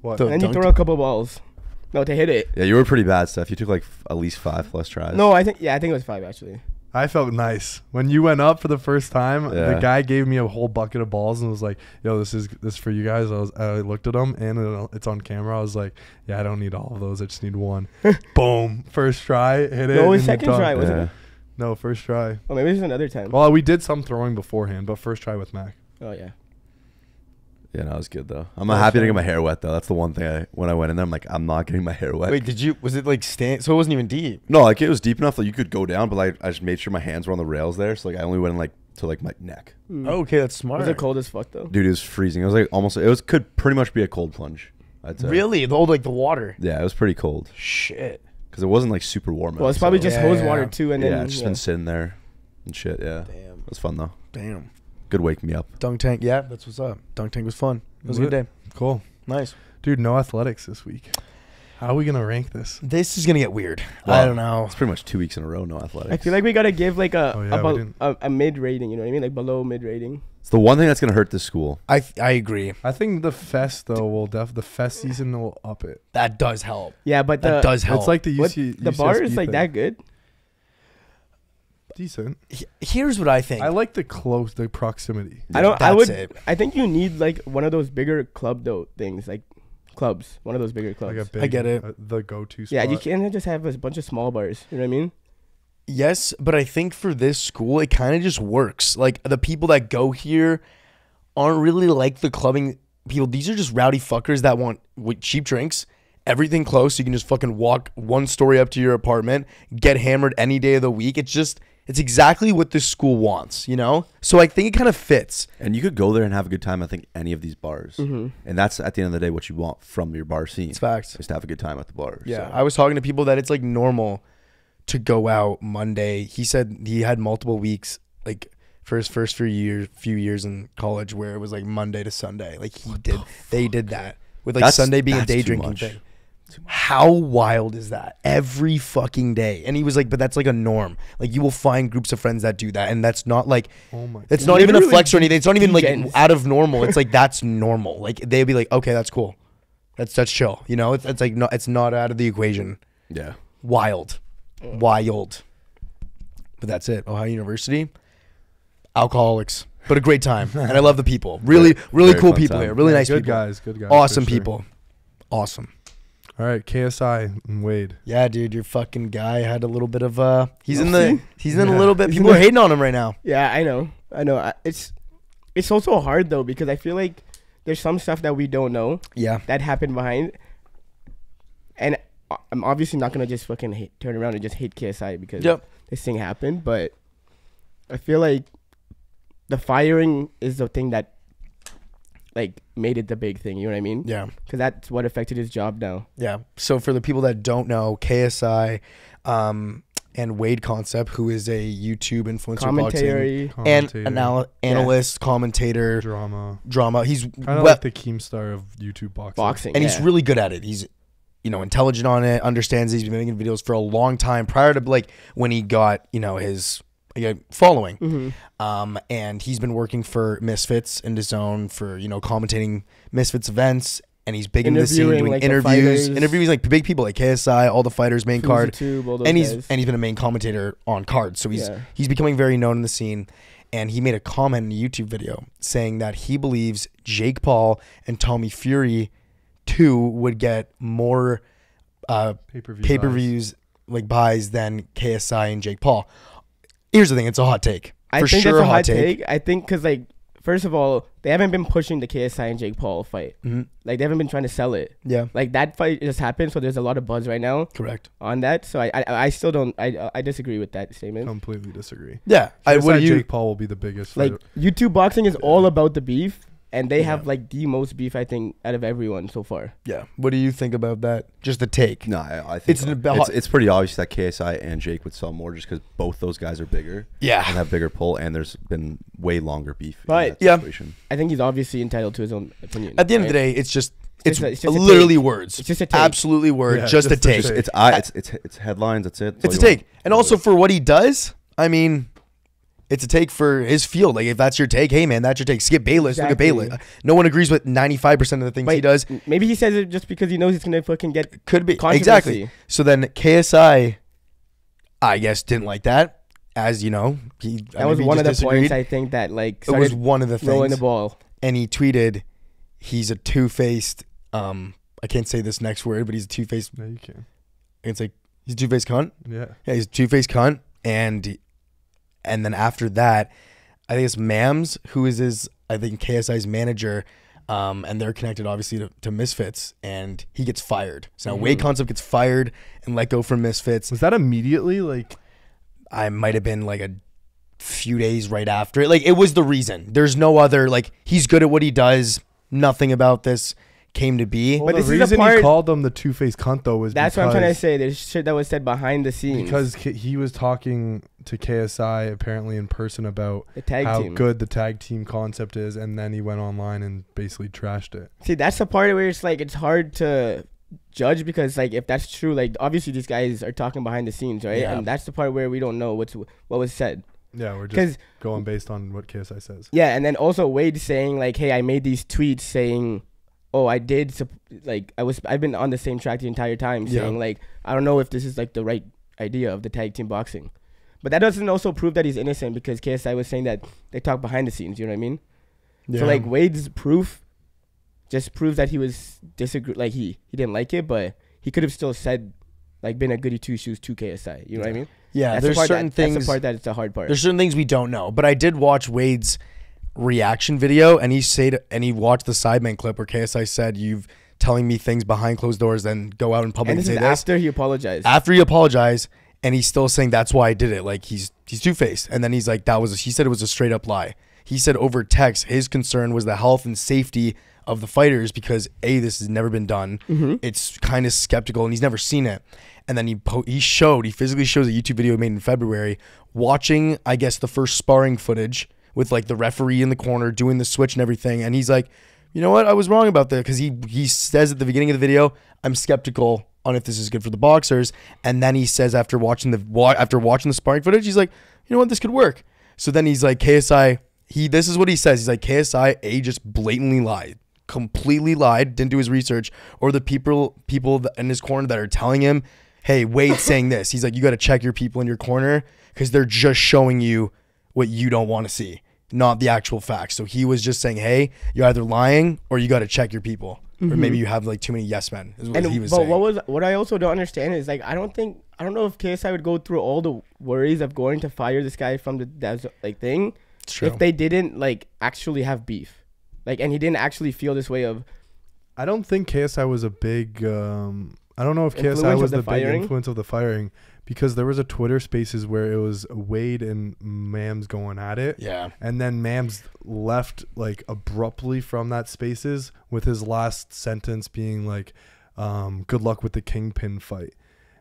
What? The- And then you dunk throw a couple balls. No, to hit it. Yeah, you were pretty bad, Steph. You took like at least 5+ tries. No, I think it was 5 actually. I felt nice when you went up for the first time. Yeah. The guy gave me a whole bucket of balls and was like, "Yo, this is for you guys." I looked at him and it's on camera. I was like, "Yeah, I don't need all of those. I just need one." Boom, first try, hit it. No, it was and second done. try, wasn't Yeah. it? No, first try. Oh, maybe it's another time. Well, we did some throwing beforehand, but first try with Mac. Oh yeah. Yeah, no, it was good though. I'm That's happy to fine. get my hair wet though. That's the one thing when I went in there, I'm like, I'm not getting my hair wet. Wait, was it like stand? So it wasn't even deep. No, like it was deep enough that you could go down, but like I just made sure my hands were on the rails there. So like I only went in like to like my neck. Mm. Okay, that's smart. Was it cold as fuck though? Dude, it was freezing. It was like almost. Could pretty much be a cold plunge. I'd say. Really? The old, like the water. Yeah, it was pretty cold Shit. because it wasn't like super warm. Well, out, it's probably so- just Yeah, hose yeah. water too, and then yeah, just been sitting there and shit. Yeah, Damn. it was fun though. Damn. Good wake me up. Dunk tank. Yeah, that's what's up. Dunk tank was fun. It was a good day. Cool, Nice. dude. No athletics this week. How are we gonna rank this? This is gonna get weird. Wow. I don't know. It's pretty much 2 weeks in a row, no athletics. I feel like we gotta give like Oh, yeah, we didn't. a mid rating. You know what I mean? Like below mid rating. it's the one thing that's gonna hurt this school. I agree. I think the fest though will the fest season will up it. That does help. Yeah, but That does help. It's like the what, UC, the bar UCSB is like thing. that good. Decent. Here's what I think. I like the proximity. I don't. I That's would. it. I think you need like one of those bigger club things, like clubs. One of those bigger clubs. Like a big, I get it. The go-to spot. Yeah, you can't just have a bunch of small bars. You know what I mean? Yes, but I think for this school, it kind of just works. Like the people that go here aren't really like the clubbing people. These are just rowdy fuckers that want cheap drinks, everything close. So you can just fucking walk one story up to your apartment, get hammered any day of the week. It's exactly what this school wants, you know? So I think it kind of fits. And you could go there and have a good time. I think any of these bars, Mm-hmm. and that's at the end of the day what you want from your bar scene. It's facts. Is to have a good time at the bar. Yeah, So. I was talking to people that it's like normal to go out Monday. He said he had multiple weeks, like for his first few years in college, where it was like Monday to Sunday. Like they did that with like That's- Sunday being a that's day too drinking much. thing. How wild is that? Every fucking day. And he was like, but that's like a norm. Like you will find groups of friends that do that, and that's not like Oh my. it's not even a Literally flex or anything. It's not even like weekends. out of normal. It's like that's normal. Like they'd be like, okay, that's cool. That's chill. You know, it's like no, it's not out of the equation. Yeah. Wild. But that's it. Ohio University, alcoholics, but a great time, and I love the people. Really Very cool fun people time. here. Really Yeah, nice good people. guys. Good guys. Awesome for sure. people. Awesome. All right, KSI and Wade. Yeah, dude, your fucking guy had a little bit of he's in We'll the see. he's in a Yeah. little bit. He's People in are the- hating on him right now. Yeah, I know. It's also hard though because I feel like there's some stuff that we don't know Yeah. that happened behind, and I'm obviously not gonna just fucking turn around and just hate KSI because this thing happened. But I feel like the firing is the thing that like made it the big thing. You know what I mean? Yeah. Because that's what affected his job now. Yeah. So for the people that don't know, KSI and Wade Concept, who is a YouTube influencer, boxing, Commentary. and Commentator, analyst, commentator, drama. He's Kind of well, like the Keemstar of YouTube boxing. and he's really good at it. He's intelligent on it, understands. He's been making videos for a long time prior to like when he got his following. Mm-hmm. And he's been working for Misfits in his own for commentating Misfits events and he's big into the scene, doing like, interviews like big people like KSI, all the fighters, main card, and he's been a main commentator on cards. So he's becoming very known in the scene. And he made a comment in a YouTube video saying that he believes Jake Paul and Tommy Fury 2 would get more pay-per-views like buys than KSI and Jake Paul. Here's the thing, it's a hot take. I think that's a hot take. I think because, like, first of all, they haven't been pushing the KSI and Jake Paul fight. Mm-hmm. Like, they haven't been trying to sell it. Yeah. Like, that fight just happened, so there's a lot of buzz right now. Correct. On that. So I still don't, I disagree with that statement. Completely disagree. Yeah. Jake Paul will be the biggest like, fighter. YouTube boxing is all about the beef. And they have, like, the most beef, I think, out of everyone so far. Yeah. What do you think about that? Just the take. No, I think it's pretty obvious that KSI and Jake would sell more just because both those guys are bigger. Yeah. And have bigger pull, and there's been way longer beef but in that situation. I think he's obviously entitled to his own opinion. At the end of the day, it's just literally a words. It's just a take. Absolutely words. Yeah, just a take. It's headlines. That's it. It's a take. And also for what he does, I mean, it's a take for his field. Like, if that's your take, hey, man, that's your take. Skip Bayless. Exactly. Look at Bayless. No one agrees with 95% of the things he does. Maybe he says it just because he knows he's going to fucking get Could be. controversy. Exactly. So then KSI, I guess, didn't like that. As you know, that was one of the points, I think, that, like, it was one of the things. Throwing the ball. And he tweeted, he's a two-faced, I can't say this next word, but he's a two-faced. No, you can. I can say he's a two-faced cunt. Yeah. Yeah, he's a two-faced cunt. And then after that, I think it's Mams, who is I think KSI's manager, and they're connected obviously to Misfits, and he gets fired. So now Wade Concept gets fired and let go from Misfits. Was that immediately? Like, I might have been like a few days right after it. Like, it was the reason. There's no other, like, he's good at what he does. Nothing about this came to be. Well, but the reason he called them the two-faced cunt, though, was that's what I'm trying to say. There's shit that was said behind the scenes. Because he was talking to KSI apparently in person about how good the tag team concept is, and then he went online and basically trashed it. See, that's the part where it's like it's hard to judge because, like, if that's true, like, obviously these guys are talking behind the scenes, right? Yeah. And that's the part where we don't know what was said. Yeah, we're just going based on what KSI says. Yeah, and then also Wade saying, like, hey, I made these tweets saying, oh, I did, like, I've been on the same track the entire time saying, like, I don't know if this is, like, the right idea of the tag team boxing. But that doesn't also prove that he's innocent because KSI was saying that they talk behind the scenes, you know what I mean? Yeah. So, like, Wade's proof just proves that he was like, he didn't like it, but he could have still said, like, been a goody two-shoes to KSI, you know what I mean? Yeah, that's there's certain things. That's the part that's the hard part. There's certain things we don't know. But I did watch Wade's reaction video, and he watched the Sideman clip where KSI said, "You've telling me things behind closed doors, then go out in public and this say is this." After he apologized. After he apologized, and he's still saying that's why I did it. Like, he's two-faced. And then he's like, he said it was a straight up lie. He said over text his concern was the health and safety of the fighters because this has never been done. Mm-hmm. It's kind of skeptical, and he's never seen it. And then he physically shows a YouTube video he made in February, watching, I guess, the first sparring footage with, like, the referee in the corner doing the switch and everything. And he's like, you know what? I was wrong about that, because he says at the beginning of the video, I'm skeptical on if this is good for the boxers. And then he says after watching the sparring footage, he's like, you know what? This could work. So then he's like, KSI, this is what he says. He's like, KSI, just blatantly lied. Completely lied, didn't do his research, or the people in his corner that are telling him, hey, Wade's saying this. He's like, you got to check your people in your corner because they're just showing you what you don't want to see, not the actual facts. So he was just saying, hey, you're either lying or you got to check your people, or maybe you have, like, too many yes men. Is what he was saying. What I also don't understand is, like, I don't know if KSI would go through all the worries of going to fire this guy from the thing if they didn't, like, actually have beef. Like, and he didn't actually feel this way of. I don't think KSI was a big. I don't know if KSI was the big influence of the firing, because there was a Twitter Spaces where it was Wade and Mams going at it. Yeah. And then Mams left, like, abruptly from that Spaces with his last sentence being like, "Good luck with the Kingpin fight."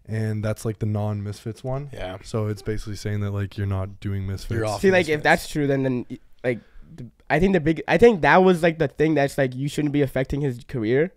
And that's, like, the non-Misfits one. Yeah. So it's basically saying that, like, you're not doing Misfits. You're off. See, like, if that's true, then like. I think that was, like, the thing that's, like, you shouldn't be affecting his career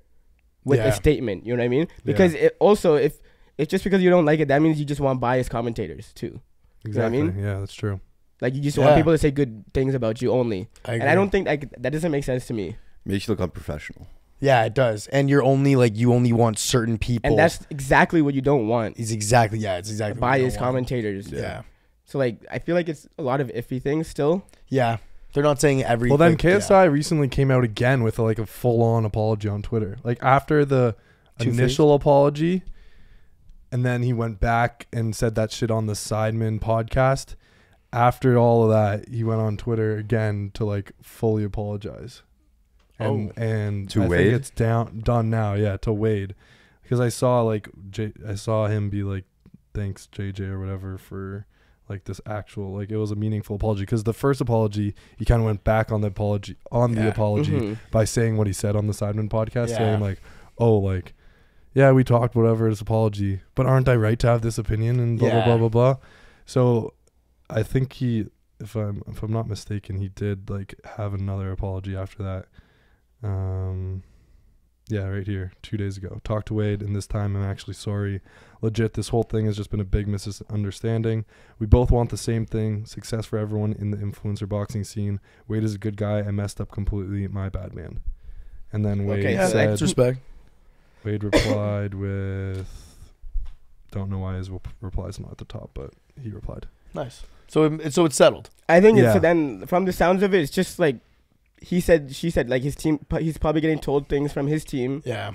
with a statement. You know what I mean? Because it also, if it's just because you don't like it, that means you just want biased commentators too. Exactly. You know what I mean? Yeah, that's true. Like, you just want people to say good things about you only. And I don't think, like, that doesn't make sense to me. Makes you look unprofessional. Yeah, it does. And you're only like you only want certain people. And that's exactly what you don't want. it's exactly it's exactly what you Biased don't want. commentators. Yeah. So like I feel like it's a lot of iffy things still. Yeah. They're not saying every. Well, then like, KSI recently came out again with like a full-on apology on Twitter. Like after the initial apology, and then he went back and said that shit on the Sidemen podcast. After all of that, he went on Twitter again to like fully apologize. And To I Wade? think it's done now. Yeah, to Wade, because I saw like I saw him be like, "Thanks JJ" or whatever for like this actual like it was a meaningful apology. Because the first apology, he kind of went back on the apology Mhm. by saying what he said on the Sidemen podcast, Yeah. saying like, "Oh, like, yeah, we talked whatever it's apology, but aren't I right to have this opinion?" And blah Yeah. blah blah blah blah. So I think he, if I'm not mistaken, he did like have another apology after that. Yeah, right here, 2 days ago. Talked to Wade, and this time I'm actually sorry. Legit, this whole thing has just been a big misunderstanding. We both want the same thing, success for everyone in the influencer boxing scene. Wade is a good guy. I messed up completely. My bad, man. And then Wade Okay, so said, That's respect. Wade replied with, don't know why his reply's not at the top, but he replied. Nice. So it's settled. I think Yeah. so then from the sounds of it, it's just like he said, she said, like his team, he's probably getting told things from his team, Yeah.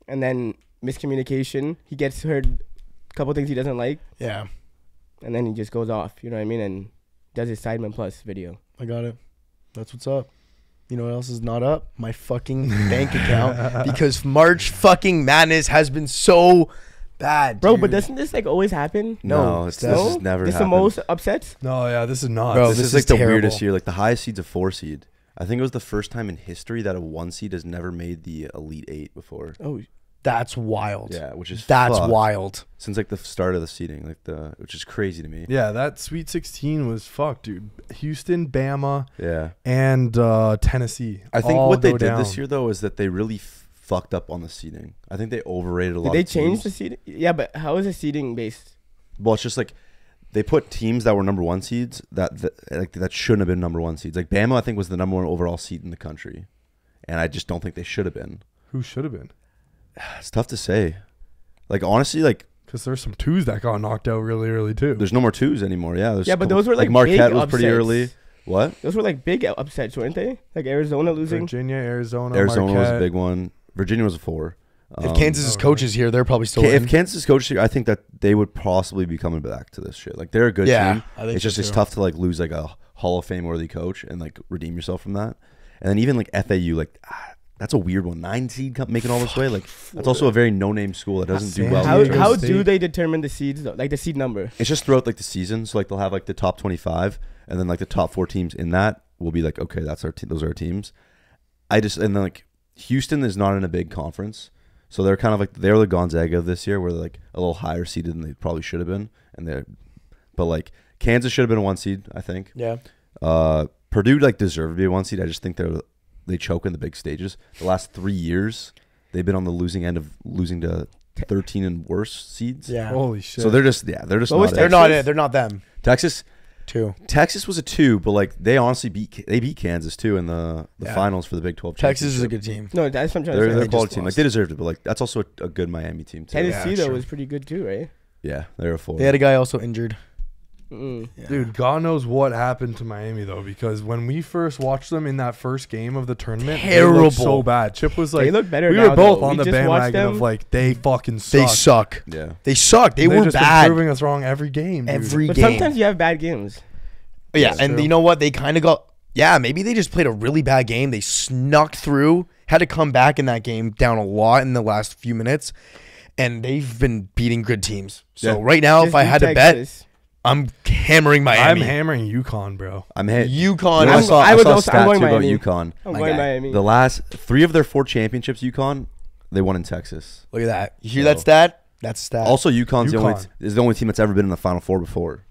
and then miscommunication. He gets heard a couple things he doesn't like, Yeah. and then he just goes off. You know what I mean? And does his Sidemen Plus video. I got it. That's what's up. You know what else is not up? My fucking bank account. Because March fucking Madness has been so bad, Bro, dude. but doesn't this like always happen? No, this has never This happened. the most upsets? No, yeah, this is not. Bro, this this is like is the terrible. weirdest year. Like the highest seed's a 4 seed. I think it was the first time in history that a 1 seed has never made the Elite 8 before. Oh, That's wild. Yeah, which is That's fucked. wild. Since like the start of the seeding, which is crazy to me. Yeah, that Sweet 16 was fucked, dude. Houston, Bama, Yeah. and Tennessee. I think all what they go did down. this year though is that they really fucked up on the seeding. I think they overrated a lot. did they of change teams. the seeding? Yeah, but how is the seeding based? Well, it's just like they put teams that were number 1 seeds that shouldn't have been number 1 seeds. Like Bama, I think was the number 1 overall seed in the country, and I just don't think they should have been. Who should have been? It's tough to say. Like honestly, like Because there's some twos that got knocked out really early too. there's no more 2s anymore. Yeah, there's Yeah, but a couple- those were like Marquette big was pretty upsets. early. What? Those were like big upsets, weren't they? Like Arizona losing. Virginia, Arizona, Arizona was a Marquette. big one. Virginia was a 4. If Kansas's coach is here, they're probably still If in. Kansas coach is here, I think that they would possibly be coming back to this shit. Like they're a good Yeah, team. I think It's just so it's too. tough to like lose like a Hall of Fame worthy coach and like redeem yourself from that. And then even like FAU, like that's a weird one. 9 seed making all this way. Like that's also a very no name school that doesn't do well. San How Diego how State. do they determine the seeds though? Like the seed number? It's just throughout like the season. So like they'll have like the top 25, and then like the top 4 teams in that will be like, okay, that's our those are our teams. And then like Houston is not in a big conference, so they're kind of like they're the Gonzaga of this year, where they're like a little higher seeded than they probably should have been, but like Kansas should have been a 1 seed, I think. Yeah. Purdue like deserved to be a 1 seed. I just think they choke in the big stages. The last 3 years, they've been on the losing end of losing to 13 and worse seeds. Yeah. Holy shit. So they're just What not was it. They're not it. They're not them. Texas Too. was a 2, but like they honestly beat Kansas too in the Yeah. finals for the Big 12. Texas is a championship. good team. No, that's what I'm trying They're to a say. They quality just team. Like lost. they deserved it, but like that's also a good Miami team too. Tennessee Yeah, though sure. was pretty good too, right? Yeah, they're a 4. They had a guy also injured. Mm. Yeah. Dude, God knows what happened to Miami though, because when we first watched them in that first game of the tournament, they Terrible. looked so bad. Chip was like, They look better we now, were both though. on We the just watched bandwagon of them. like they fucking suck. They suck. Yeah. They suck. They They've were just been bad proving us wrong every game. Dude. every But game. sometimes you have bad games. Yeah, That's and true. you know what? They kind of got. Yeah, maybe they just played a really bad game. They snuck through, had to come back in that game down a lot in the last few minutes, and they've been beating good teams. So Yeah. right now, if Just I beat had to bet, Texas. I'm hammering I'm Miami. hammering UConn, bro. I'm hit. UConn. I saw I a would stat also- I'm too going about Miami. UConn. I'm My going guy. Miami. The last 3 of their 4 championships, UConn, they won in Texas. Look at that. You hear So- that stat? That's a stat. Also, UConn's UConn. is the only team that's ever been in the Final Four before.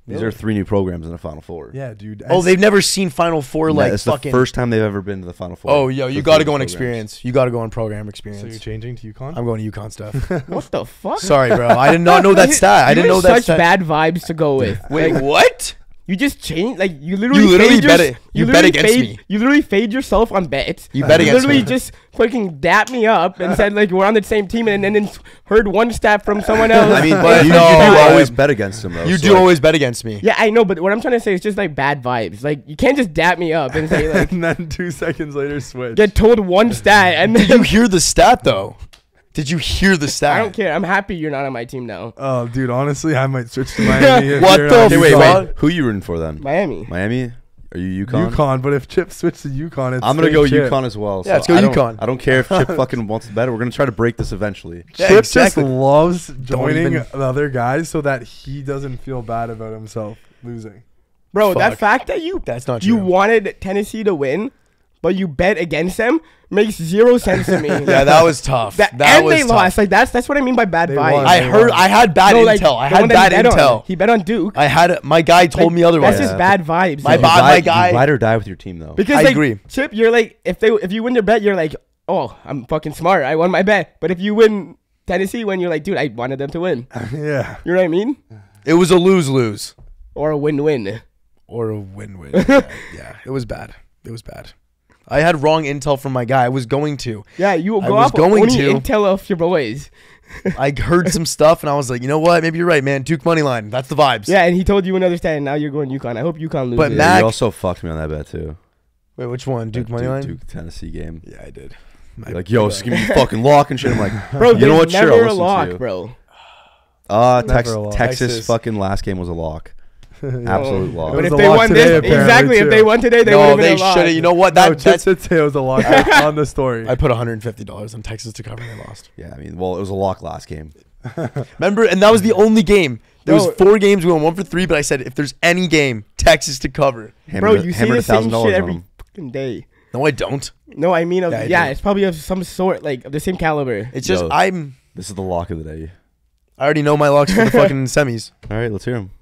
These are 3 new programs in the Final Four. Yeah, dude. oh, they've never seen Final Four like it's fucking. the first time they've ever been to the Final Four. Oh, yo, you for got to 3 go on programs. experience. You got to go on program So experience. you're changing to UConn? I'm going to UConn stuff. What the fuck? Sorry, bro. I did not know that stat. I didn't know that such stat. bad vibes to go with. Wait, what? You just change, like you literally literally fade bet your- it. You bet against me. You literally fade yourself on bets. You bet against literally me. just fucking dap me up and said like we're on the same team, and then heard one stat from someone else. I mean, But you, no, you do I- always bet against him though. You so, do like, always bet against me. Yeah, I know, but what I'm trying to say is just like bad vibes. Like you can't just dap me up and say like And then 2 seconds later, switch. get told one stat and Did you then hear the stat though? Did you hear the stat? I don't care. I'm happy you're not on my team now. Oh, dude, honestly, I might switch to Miami. if What you're the not Okay, wait, UConn. wait. Who you rooting for then? Miami. Miami? Are you UConn? UConn, but if Chip switched to UConn, it's I'm gonna straight go Chip. UConn as well. Yeah, let's go I don't- UConn. I don't care if Chip fucking wants to bet it. We're gonna try to break this eventually. Yeah, Chip exactly. just loves joining even- the other guys so that he doesn't feel bad about himself losing. Bro, that Fuck. fact that you That's not you true. wanted Tennessee to win, but you bet against them makes zero sense to me. Yeah, that was tough. That, That and was they tough. lost. Like that's what I mean by bad They vibes. won. I They heard. won. I had bad No, like, intel. I the had one that bad he bet on. intel. He bet on Duke. I had my guy told me otherwise. That's just Yeah. bad vibes. My though. bad. You guy- ride or die with your team though. Because I like, agree. Chip, you're like if you win your bet, you're like, oh, I'm fucking smart. I won my bet. But if you win Tennessee, when you're like, dude, I wanted them to win. Yeah. You know what I mean? It was a lose-lose Or a win-win. or a win-win. Yeah, it was bad. It was bad. I had wrong intel from my guy. I was going to. Yeah, you I go was off going only to. intel of your boys. I heard some stuff and I was like, you know what? Maybe you're right, man. Duke money line. That's the vibes. Yeah, and he told you another stat, and now you're going UConn. I hope UConn loses. But Yeah, Mac- you also fucked me on that bet too. Wait, which one? Duke That money line? Duke Tennessee game. Yeah, I did. You're like, yo, just give me fucking lock and shit. I'm like, bro, you know what? Sure, never I'll a listen lock, to you. bro. Never a lock. Texas Texas. fucking last game was a lock. Absolute lock. It But was if a they lock won today, this, apparently, exactly, if too. they won today, they would No, have been they a lock. should have. You know what? No, That, Chip that's, did say it was a lock on the story. I put $150 on Texas to cover and they lost. Yeah, I mean, well, it was a lock last game. Remember? And that was the only game. There was No. 4 games. We went 1 for 3, but I said if there's any game, Texas to cover. Bro, you see the same shit on every them. fucking day. No, I don't. No, I mean, Yeah, I yeah, do. it's probably of some sort, like of the same caliber. It's just Yo. I This is the lock of the day. already know my locks for the fucking semis. All right, let's hear him.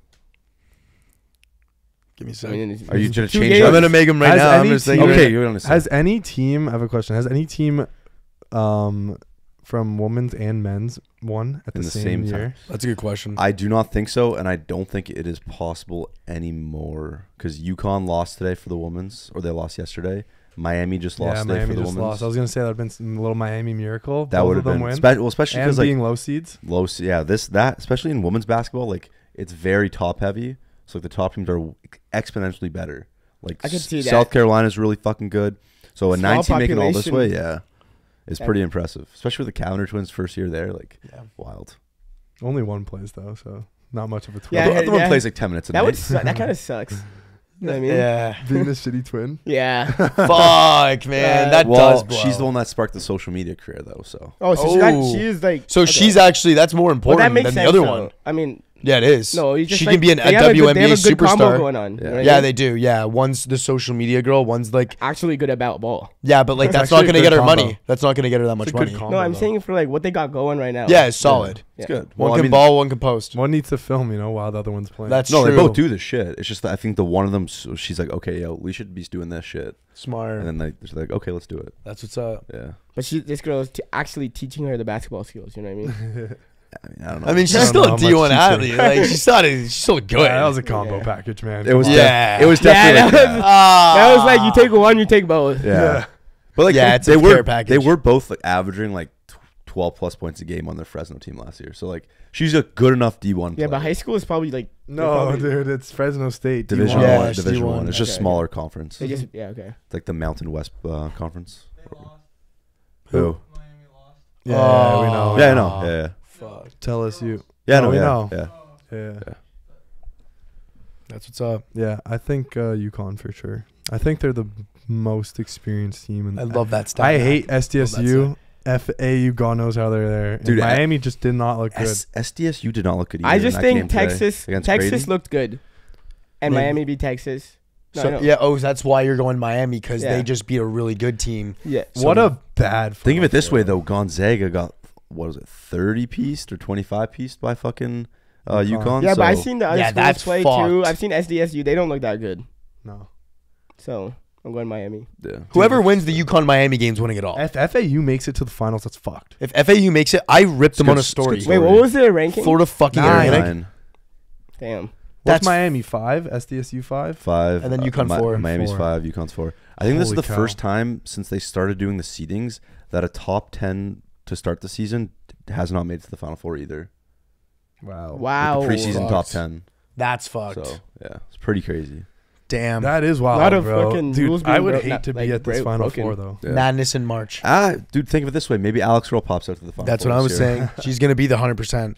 Give me a I second. mean, it's- Are you gonna two change games. up? I'm gonna make them right Has now. I'm any just team- thinking. Okay, you're gonna say. Has any team, I have a question, has any team from women's and men's won at In the the same same year? time. That's a good question. I do not think so, and I don't think it is possible anymore because UConn lost today for the women's, or they lost yesterday. Miami just lost Yeah, today Miami for the just women's. lost. I was gonna say that would have been a little Miami miracle. That Both would of have them been, win. well, especially And because like being low seeds. yeah, that especially in women's basketball, like it's very top heavy. So like the top teams are exponentially better. Like I could see that. South Carolina's really fucking good. So a Small 19 making all this way, population. yeah, it's Yeah. pretty impressive. Especially with the Calendar Twins first year there, like Yeah. wild. Only one plays though, so not much of a twin. Yeah, the other one yeah. plays like 10 minutes a That night. would that kind of sucks. You know what I mean? Yeah. Being the shitty twin. Yeah. Fuck, man. That well, does blow. she's the one that sparked the social media career though. So Oh, so Oh. she is like. So okay. she's actually that's more Well, important that makes than sense. the other though. one. I mean, Yeah, it is. no, you just she like, can be a they have WNBA they have a good combo superstar. going on. You know what I Yeah, mean? they do. Yeah, one's the social media girl. One's like, actually good about ball. yeah, but like That's that's not actually gonna a get good her combo. money. That's not gonna get her that much It's a good money. combo. No, I'm though. saying for like what they got going right now. Yeah, it's solid. it's Yeah. good. One Well, can I mean, ball, one can post. One needs to film, while the other one's playing. That's no, true. they both do the shit. It's just that I think the one of them, she's like, okay, yo, we should be doing this shit, Smart. and then they're like, okay, let's do it. That's what's up. Yeah. But this girl is actually teaching her the basketball skills. You know what I mean? I mean, I don't know. I mean, I she's don't still know a how much D1 she's athlete. Like she's still good. Yeah, that was a combo Yeah. package, man. it was. Come on. Yeah. It was Yeah, definitely. that like was- that. That was like you take one, you take both. Yeah. But like Yeah, it's they a were fair package. they were both like averaging like 12 plus points a game on their Fresno team last year. So like she's a good enough D1 Yeah, but player. high school is probably like No, probably- dude, it's Fresno State. Division D1. Yeah, one. it's Division D1. one. It's just Okay, smaller conference. They just okay. It's like the Mountain West conference. Who? Who? Yeah, Oh. we know. Yeah, I know. Yeah, Fuck. Tell us you. yeah. No, No, we yeah, know. yeah. Yeah. That's what's up. Yeah, I think UConn for sure. I think they're the most experienced team. And I love that stuff. I hate SDSU. FAU, God knows how they're there. Dude, Dude, Miami just did not look good. SDSU did not look good either. I in just that think game today Texas against Texas Grady. looked good, and Maybe. Miami beat Texas. No, So no. yeah, that's why you're going Miami because Yeah. they just beat a really good team. Yeah. What a bad. Think of it this Final way Four. though. Gonzaga got what was it, 30 pieced or 25 pieced by fucking UConn. Yeah, so but I've seen the other Yeah, schools that's play fucked. too. I've seen SDSU. They don't look that good. No. So I'm going Miami. yeah. Whoever wins the UConn Miami game's winning it all. If FAU makes it to the finals, that's fucked. If FAU makes it, I ripped them good- on a it's good story. story. Wait, what was their ranking? Florida fucking Nine. Atlantic. 9. Damn. What's That's Miami 5? SDSU 5? 5. And then UConn 4. Miami's 4. 5. UConn's 4. I think this is Holy the cow. first time since they started doing the seedings that a top 10 to start the season has not made it to the Final Four either. Wow. Wow. Like the preseason Fucked. top 10. That's fucked. So, yeah, it's pretty crazy. Damn. That is wild, lot of bro. fucking rules Dude, I being would broke- hate not, to be like, at this Final broken. Four, though. Yeah. Madness in March. Dude, think of it this way. Maybe Alex Earl pops out to the Final That's Four what I this was year. saying. She's gonna be the 100%.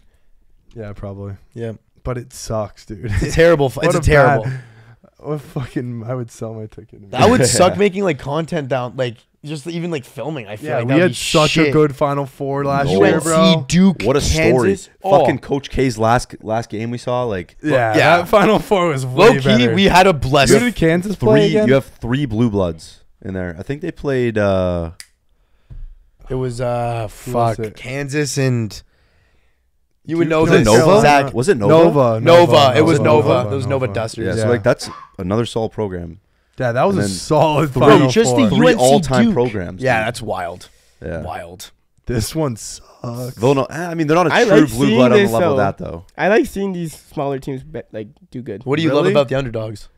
Yeah, probably. Yeah. But it sucks, dude. It's a terrible. It's What a a terrible. bad- What fucking... I would sell my ticket. That would suck making like content down, like just even like filming. I feel Yeah, like we that would had be such shit. a good Final Four last No. year, UNC, bro. Duke, What a story. Kansas. Oh. Fucking Coach K's last game we saw, like Yeah, Yeah. that Final Four was way Low key, better. we had a blessed. Who did Kansas play three. again? You have 3 blue bloods in there. I think they played It was was fuck it? Kansas and you would Duke- know was this. it Nova? Zach. Was it Nova? Nova. It was Nova. Nova. It was Nova Dusters. Yeah, Yeah. so like that's another solid program. Yeah, that was And a then solid three- Final just Four. the 3 UNC all-time Duke. programs. Yeah, dude. that's wild. yeah. Wild. This one sucks. I mean, they're not a I true like blue seeing blood on the this, level of though. that though. I like seeing these smaller teams do good. What do you love Really? about the underdogs?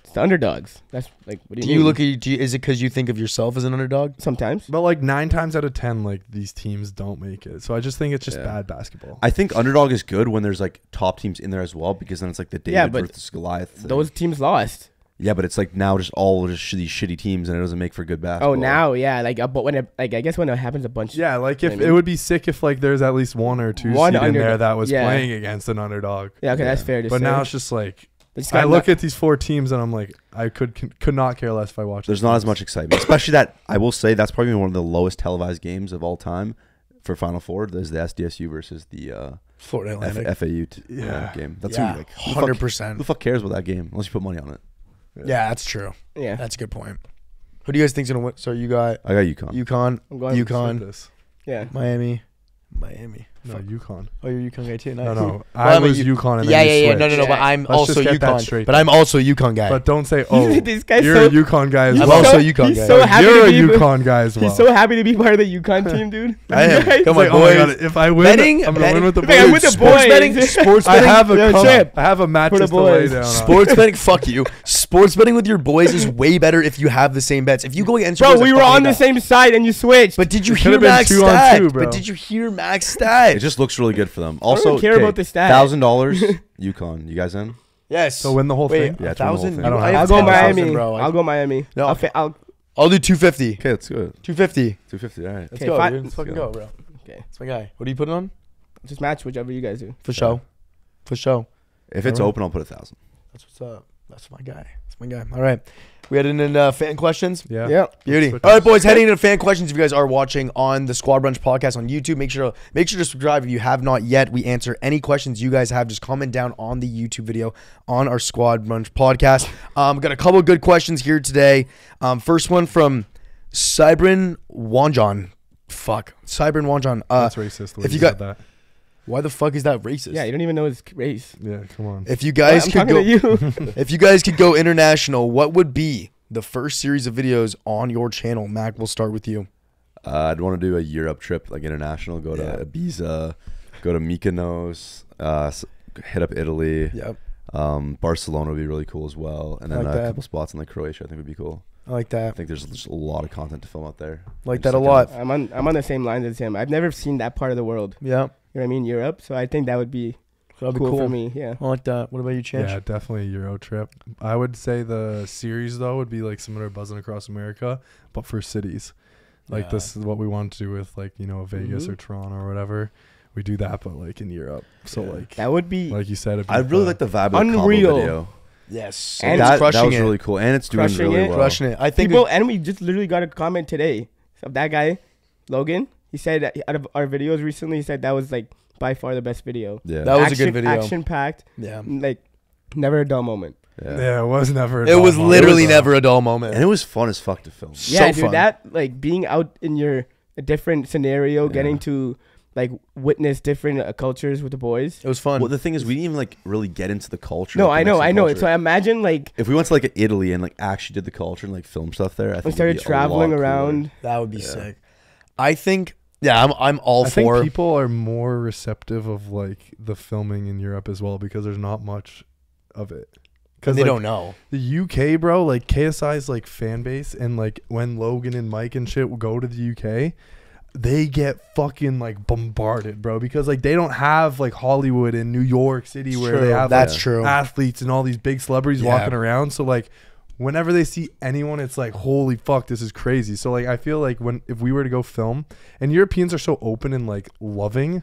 It's the underdogs. That's like. What do Do you you mean? look at? Is it because you think of yourself as an underdog? Sometimes. But like 9 times out of 10, like these teams don't make it. So I just think it's just Yeah. bad basketball. I think underdog is good when there's like top teams in there as well because then it's like the David Yeah, but versus Goliath. Thing. Those teams lost. Yeah, but it's like now just all these shitty teams and it doesn't make for good basketball. Oh, now, yeah. But when it, I guess when it happens a bunch. Yeah, like if I mean- it would be sick if like there's at least 1 or 2 One seed in there underdog. that was Yeah. playing against an underdog. Yeah, okay, that's Yeah. fair to But say. now it's just like They just I got look not- at these 4 teams and I'm like I could not care less if I watch. There's these not as games. much excitement, especially that I will say that's probably one of the lowest televised games of all time for Final Four. There's the SDSU versus the Florida Atlantic. FAU Yeah. game. That's Yeah, who, like, 100%. Who the fuck cares about that game unless you put money on it? Yeah, that's true. Yeah. That's a good point. Who do you guys think's gonna win? So you got I got UConn. UConn, I'm going UConn, This. Yeah. Miami. No, UConn. Oh, you're UConn guy too. Nice. No, no. Well, I I mean, was you- UConn and Yeah, then yeah, you yeah. No, no, no. switched. But I'm Let's also just get that UConn. straight. But I'm also UConn guy. But don't say, oh, This guy's you're so- a UConn guy as He's I'm well. also so- UConn he's guy. so happy You're a to be- UConn guy as well. He's so happy to be part of the UConn team, dude. I am. Come It's on, like, oh my boys. God, if I win, Betting- I'm gonna win with the If I boys. win the Sports boys. betting. Sports I betting. have a Yo, cup. Chip. I have a mattress the to lay boys. down on. Sports betting, fuck you. Sports betting with your boys is way better if you have the same bets. If you go against your Bro, boys, I we were fucking on the hate that. same side and you switched. But did you It hear could've been Max 2 on stat? 2, bro. But did you hear Max stat? It just looks really good for them. don't Also, really care about the stat. $1,000 UConn. You guys in? Yes. So win the whole Wait, thing? Yeah, it's win the whole 1,000. thing. I don't have have I'll go 10,000, Miami. bro. I'll go Miami. No. I'll do 250. Okay, let's go. 250. 250. All right. Let's Okay, go, fine. dude. Let's fucking go, bro. Okay. That's my guy. What are you putting on? Just match whichever you guys do. For show. For show. If it's Alright. open, I'll put 1,000. That's what's up. That's my guy. That's my guy. All right. We heading in fan questions. Yeah. Yeah. Beauty. Switch All right, us. boys. Heading into fan questions. If you guys are watching on the Squad Brunch podcast on YouTube, make sure to subscribe if you have not yet. We answer any questions you guys have. Just comment down on the YouTube video on our Squad Brunch podcast. Got a couple of good questions here today. First one from Cybrin Wanjon. Cybrin Wanjon. That's racist. The way if you said got- that. Why the fuck is that racist? Yeah, you don't even know his race. Yeah, come on. If you guys I'm could talking go, to you. if you guys could go international, what would be the first series of videos on your channel? Mac, we'll start with you. I'd want to do a Europe trip, like international. Go Yeah. to Ibiza, go to Mykonos, hit up Italy. Yep. Barcelona would be really cool as well. And I then like a that. couple spots in like Croatia I think would be cool. I like I that. think there's just a lot of content to film out there. Like Just that a lot. I'm on the same lines as him. I've never seen that part of the world. Yeah. You know what I mean? Europe. So I think that would be That'd be cool, cool. for me. Yeah. I like that. What about you, Chance? Yeah, definitely a Euro trip. I would say the series though would be like similar to Buzzing Across America, but for cities. Like Yeah. this is what we want to do with like Vegas Mhm. or Toronto or whatever. We do that, but like in Europe. So Yeah. like That would be you said, it'd be I really like the vibe of the combo Unreal. video. Yes. And that crushing was it. really cool, and it's doing Crushing really it. well. Crushing it. I think people, and we just literally got a comment today of that guy, Logan. He said that out of our videos recently, he said that was like by far the best video. Yeah, That was a good video. Action packed, yeah. like never a dull moment. Yeah, it was never. a It was dull literally moment, bro. never a dull moment. and it was fun as fuck to film. Yeah, So dude, fun. that like being out in a different scenario, Yeah. getting to like witness different cultures with the boys. It was fun. Well, the thing is, we didn't even like really get into the culture. No, like, I the know. Mexican culture. So I imagine like If we went to like Italy and like actually did the culture and like film stuff there, I think we it'd started be a lot traveling cooler. around. that would be Yeah. sick. I think. Yeah, I'm all I think for. people are more receptive of like the filming in Europe as well because there's not much of it. Because they like, don't know. The UK, bro, like KSI's like fan base, and like when Logan and Mike and shit will go to the UK, they get fucking like bombarded, bro, because like they don't have like Hollywood and New York City where they have that's like, true. athletes and all these big celebrities walking around. So like whenever they see anyone, it's like, holy fuck, this is crazy. So like I feel like if we were to go film, and Europeans are so open and like loving,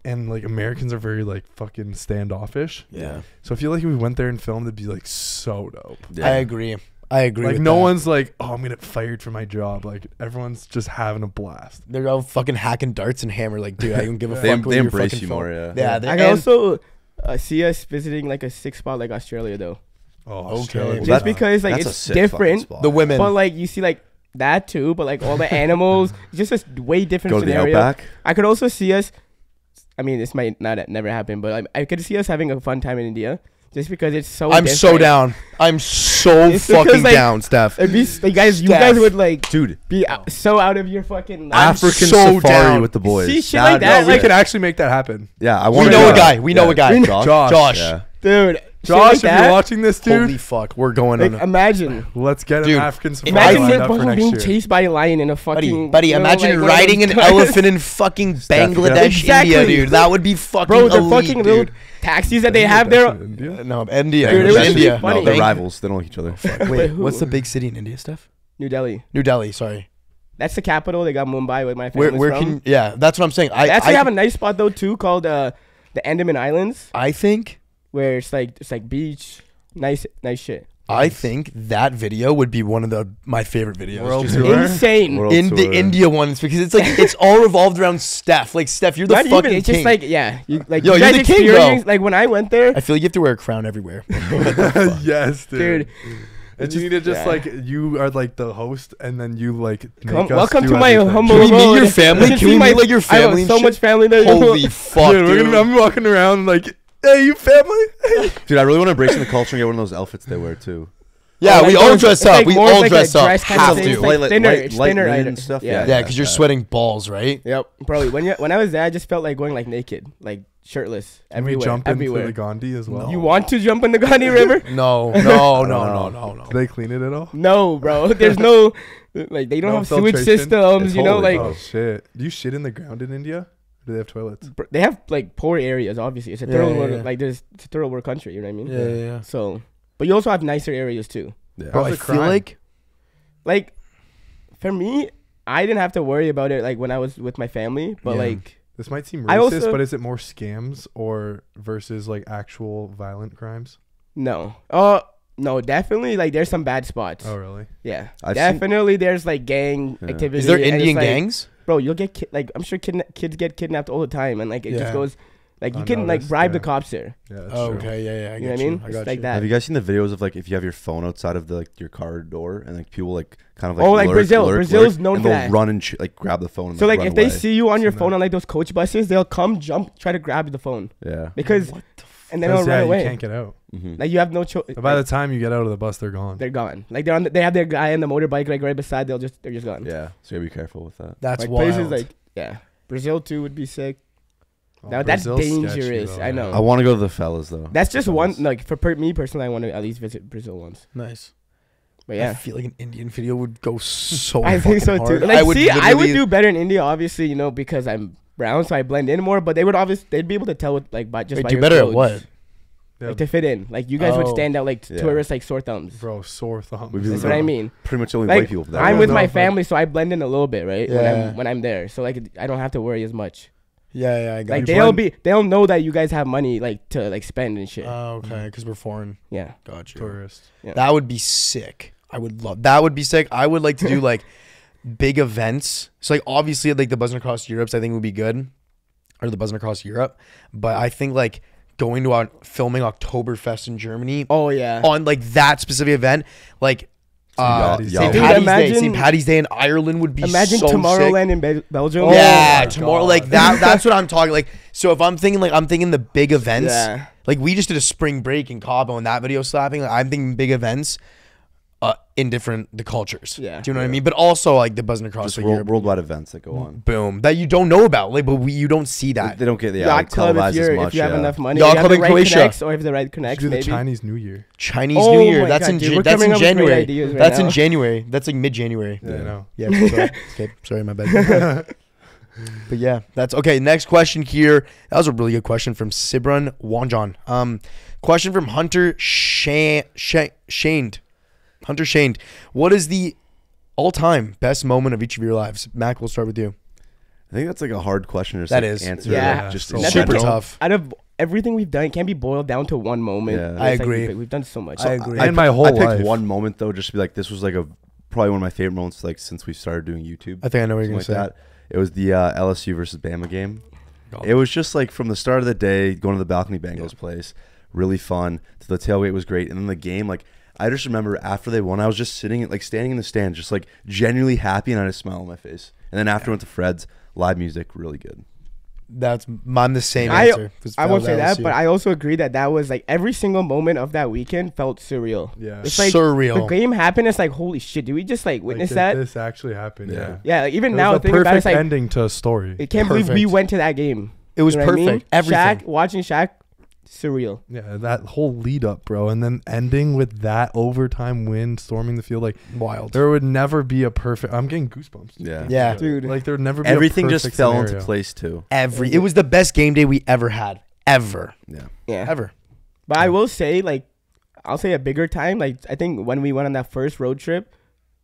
and like Americans are very like fucking standoffish. Yeah. So I feel like if we went there and filmed, it'd be like so dope. Yeah. I agree. Like with no one's like, oh, I'm gonna get fired from my job. Like everyone's just having a blast. They're all fucking hacking darts and hammer. Like, dude, I don't give a fuck. They who you're embrace fucking you film. more, yeah. Yeah. I can also see us visiting like a sick spot like Australia though. Oh, Okay. okay. Just because like That's a it's sick fucking different. spot. The women. But like you see like that too, but like all the animals, it's just a way different Go to the scenario. outback. I could also see us. I mean, this might not never happen, but I could see us having a fun time in India, just because it's so. I'm so different. down. I'm so It's because, fucking like, down, Steph. It'd be like, guys, you Steph. guys would like Dude, be so out of your fucking. I'm African so safari down. with the boys. See shit like That'd be that, No, we like- can actually make that happen. Yeah, I We want to know a guy. We know a guy. Josh. Yeah. Dude. Josh, if shit like you're that, watching this, dude, Holy fuck, we're going like, on. imagine. let's get Dude, an African safari Imagine lined you're up for fucking next being year. chased by a lion in a fucking. Buddy, you know, imagine like, one of riding an those elephant in fucking Bangladesh, Exactly. India, dude. That would be fucking Bro, the elite, fucking little dude. taxis that they have there. India? No, India. Dude, it would India. be funny. No, they're rivals. They don't like each other. Wait, who? what's the big city in India, Steph? New Delhi. New Delhi, sorry. That's the capital. They got Mumbai, where my family's Where from. yeah, that's what I'm saying. They actually have a nice spot though too, called the Andaman Islands, I think where it's like beach, nice shit. I think that video would be one of my favorite videos. World Just tour? Insane. World in the tour. India ones, because it's like it's all revolved around Steph. Like Steph, you're the Not fucking even. It's king. just like yeah. You, like Yo, you you're guys the king, bro. experience- Like when I went there, I feel like you have to wear a crown everywhere. Yes, dude. dude. And you need to just yeah. like, you are like the host, and then you like make us Welcome do to my everything. humble Can we meet abode. your family? You Can see we my- meet, like, your I family have so and much shit? family there. Holy fuck, Dude, dude. I'm walking around like, hey, you family? Dude, I really want to embrace in the culture and get one of those outfits they wear too. Yeah, Oh, we like all those- dress it's up. like We more of all like a dress up. dress kind of Have thing. to. It's like Light- thinner, light- it's light thinner linen item. stuff, Yeah. Yeah, because you're sweating balls, right? Yep, bro. When I was there, I just felt like going like naked, like shirtless, Can we everywhere. jump into everywhere. the Gandhi as well? You want to jump in the Gandhi River? No. Do they clean it at all? No, bro. There's no like they don't No have sewage filtration? systems. It's You know, holy like Oh shit! Do you shit in the ground in India? Or do they have toilets? they have like poor areas. Obviously, it's a Yeah, third yeah, world. yeah. Like it's a third world country. You know what I mean? Yeah. So, but you also have nicer areas too. Yeah. Bro, How's I the feel crime? like Like for me, I didn't have to worry about it like when I was with my family. But Yeah. like This might seem I racist, also- but is it more scams or versus like actual violent crimes? no, no, definitely like there's some bad spots. Oh really? Yeah, I've seen- definitely there's like gang Yeah. activity. is there and it's, Indian like, gangs? Bro, you'll get like I'm sure kids get kidnapped all the time, and like it Yeah. just goes like you Oh, can like noticed, bribe the yeah. cops there. Yeah. That's Oh, true. okay, yeah, I You know got what I mean? I It's got like you. that. Have you guys seen the videos of like if you have your phone outside of the like your car door and like people like kind of like Oh, like Brazil. Brazil's known and for they'll that. run and like grab the phone. And, So like run if they away. see you on your Seen phone that. on like those coach buses, they'll come jump try to grab the phone yeah. because and then they'll 'Cause, run yeah, away. you can't get out. Mm-hmm. Like you have no choice. But by the time you get out of the bus, they're gone. They're gone. Like they have their guy on the motorbike like right beside. They're just gone. Yeah, so you gotta be careful with that. That's Like wild. places like yeah, Brazil too would be sick. Oh, Now that's Brazil's sketchy, dangerous. though, I yeah. know. I want to go to the fellas though. That's just The one fellas. like for me personally. I want to at least visit Brazil once. nice. But I yeah, feel like an Indian video would go so. I think so fucking too. hard. Like, I would literally- do better in India, obviously, you know, because I'm brown, so I blend in more. But they'd be able to tell with like by just Wait, by do your better at clothes, what? Yeah, like to fit in. Like you guys would Oh. stand out like Yeah. tourists like sore thumbs. bro, sore thumbs. We'd be That's like, what I mean. Pretty much only Like white people. That I'm don't with know my if, like- family, so I blend in a little bit, right? Yeah. When I'm there, so like I don't have to worry as much. Yeah, I got Like you. they'll know that you guys have money like to like spend and shit. Oh, okay, because we're foreign. Yeah. Got you. Tourist. Yeah. That would be sick. I would love. That would be sick. I would like to do like big events. So like obviously like the Buzzing Across Europe's I think would be good, or the Buzzing Across Europe. But I think like going to filming Oktoberfest in Germany Oh yeah. on like that specific event, like Patty's St. Day. Dude, Patty's Day. imagine- St. Patty's Day in Ireland would be Imagine so sick. Tomorrowland in Belgium. Oh, yeah, my tomorrow God. like that. That's what I'm talking. Like, so if I'm thinking the big events. Yeah. Like we just did a spring break in Cabo and that video slapping. Like I'm thinking big events. in the cultures. Yeah. Do you know what I mean? But also like the buzzing across Just like Europe. worldwide events that go on. Boom. That you don't know about. Like, but you don't see that. They don't get Yacht like, club televised as much. if you have enough money. Yacht You have club the in right Croatia. connects, or if the right connects, Do the maybe. Chinese New Year. Chinese Oh New Year. my That's God, in dude, we're that's in coming up with great January. ideas right That's in now. January. That's like mid-January. Yeah, I know. Yeah. Sorry. Okay. Sorry, my bad. But yeah, that's okay. Next question here. That was a really good question from Sibran Wanjan. Question from Hunter Shaned. Hunter Shaned. What is the all-time best moment of each of your lives? Mac, we'll start with you. I think that's like a hard question to That like, is. answer. Yeah. Like, just So in That's super general. tough. Out of everything we've done, it can't be boiled down to one moment. Yeah. I It's like agree. we've done so much. I agree. And my whole I picked life. one moment though, just to be like, this was like probably one of my favorite moments like since we started doing YouTube. I think I know what you're Something gonna like say. that. It was the LSU versus Bama game. Oh. It was just like from the start of the day, going to the balcony Bengals place, really fun. To the tailgate was great, and then the game, like I just remember after they won, I was just standing in the stands, just like genuinely happy, and I had a smile on my face. And then after I went to Fred's, live music, really good. I'm the same I answer. I won't say that, LSU. but I also agree that was like every single moment of that weekend felt surreal. Yeah. It's like surreal. the game happened. It's like, holy shit, did we just like witness Like, that? This actually happened. Yeah. Yeah. Yeah, like, even It now was a thinking about it, perfect it's like ending to a story. I can't believe we Perfect. went to that game. It was You know what I perfect. mean? Everything. Shaq, watching Shaq, surreal. Yeah, that whole lead up, bro, and then ending with that overtime win, storming the field, like Wild. there would never be a perfect. I'm getting goosebumps. Yeah. Yeah. Dude. Like there would never be Everything a just perfect fell scenario. into place too. It was the best game day we ever had. Ever. Yeah. Yeah. Ever. But I will say, like, I'll say a bigger time. Like, I think when we went on that first road trip,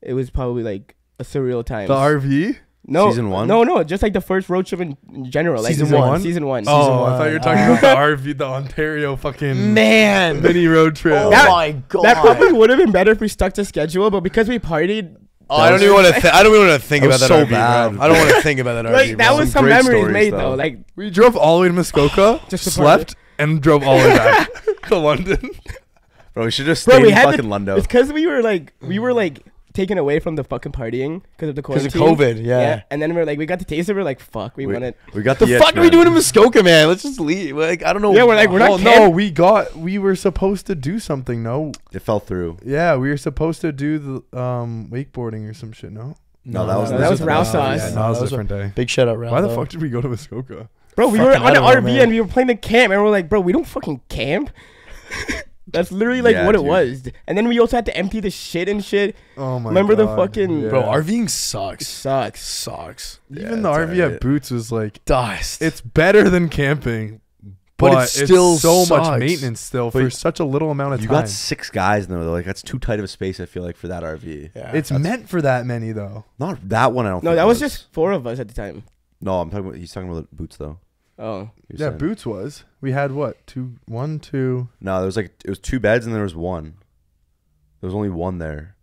it was probably like a surreal time. The RV. No, Season one? No, just like the first road trip in general. Like Season one? Season one. Oh, I thought you were talking about the RV, the Ontario fucking Man. mini road trip. Oh That- my god. That probably would have been better if we stuck to schedule, but because we partied, Oh, I don't even want to. I don't even want to think That about was that so RV, bad. bro. I don't want to think about that like RV. that bro. was Some some great memories stories, made though. though. Like, We drove all the way to Muskoka, Just to slept, and drove all the way back to London. Bro, we should just bro, stay we in had fucking Lundo. It's because we were like taken away from the fucking partying because of the Because quarantine. of COVID, yeah. And then we got to taste it. We're like, fuck, we want it. We got The the fuck itch, are we man. doing in Muskoka, man? Let's just leave. Like, I don't know. Yeah, we're like, we're not Well, no, we were supposed to do something. No, It fell through. yeah, we were supposed to do the wakeboarding or some shit. No, No, that was Rouse Sauce. Yeah, Yeah, no, that was a a different day. Big shout out, Ralph. Why the fuck did we go to Muskoka? Bro, we Fucking- were I on an don't know, RV man. and we were playing the camp, and we're like, bro, we don't fucking camp. That's literally like Yeah, what it dude. was. And then we also had to empty the shit and shit. Oh my Remember the God, fucking- yeah. Bro, RVing sucks. Sucks. Sucks. Even Yeah, the it's RV alright. at Boots was like, Dust. it's better than camping, But but, it still it's so sucks. much maintenance still But for such a little amount of You time. got 6 guys though. Like that's too tight of a space. I feel like for that RV. yeah. It's meant for that many though. Not that one. I don't. No, think that it was just 4 of us at the time. No, I'm talking about. He's talking about the Boots though. Oh. He was Yeah, saying. Boots was. We had what? 1, 2. No, there was like it was 2 beds and there was one. There was only one there,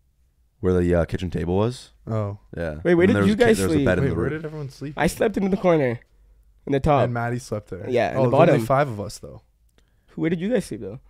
where the kitchen table was. Oh, Yeah. Wait, where And did there was you a kid- guys there was a sleep? bed in wait, the where room. did everyone sleep? I slept in the corner. In the top. And Maddie slept there. Yeah, in the oh, there's bottom. only 5 of us though. Where did you guys sleep though?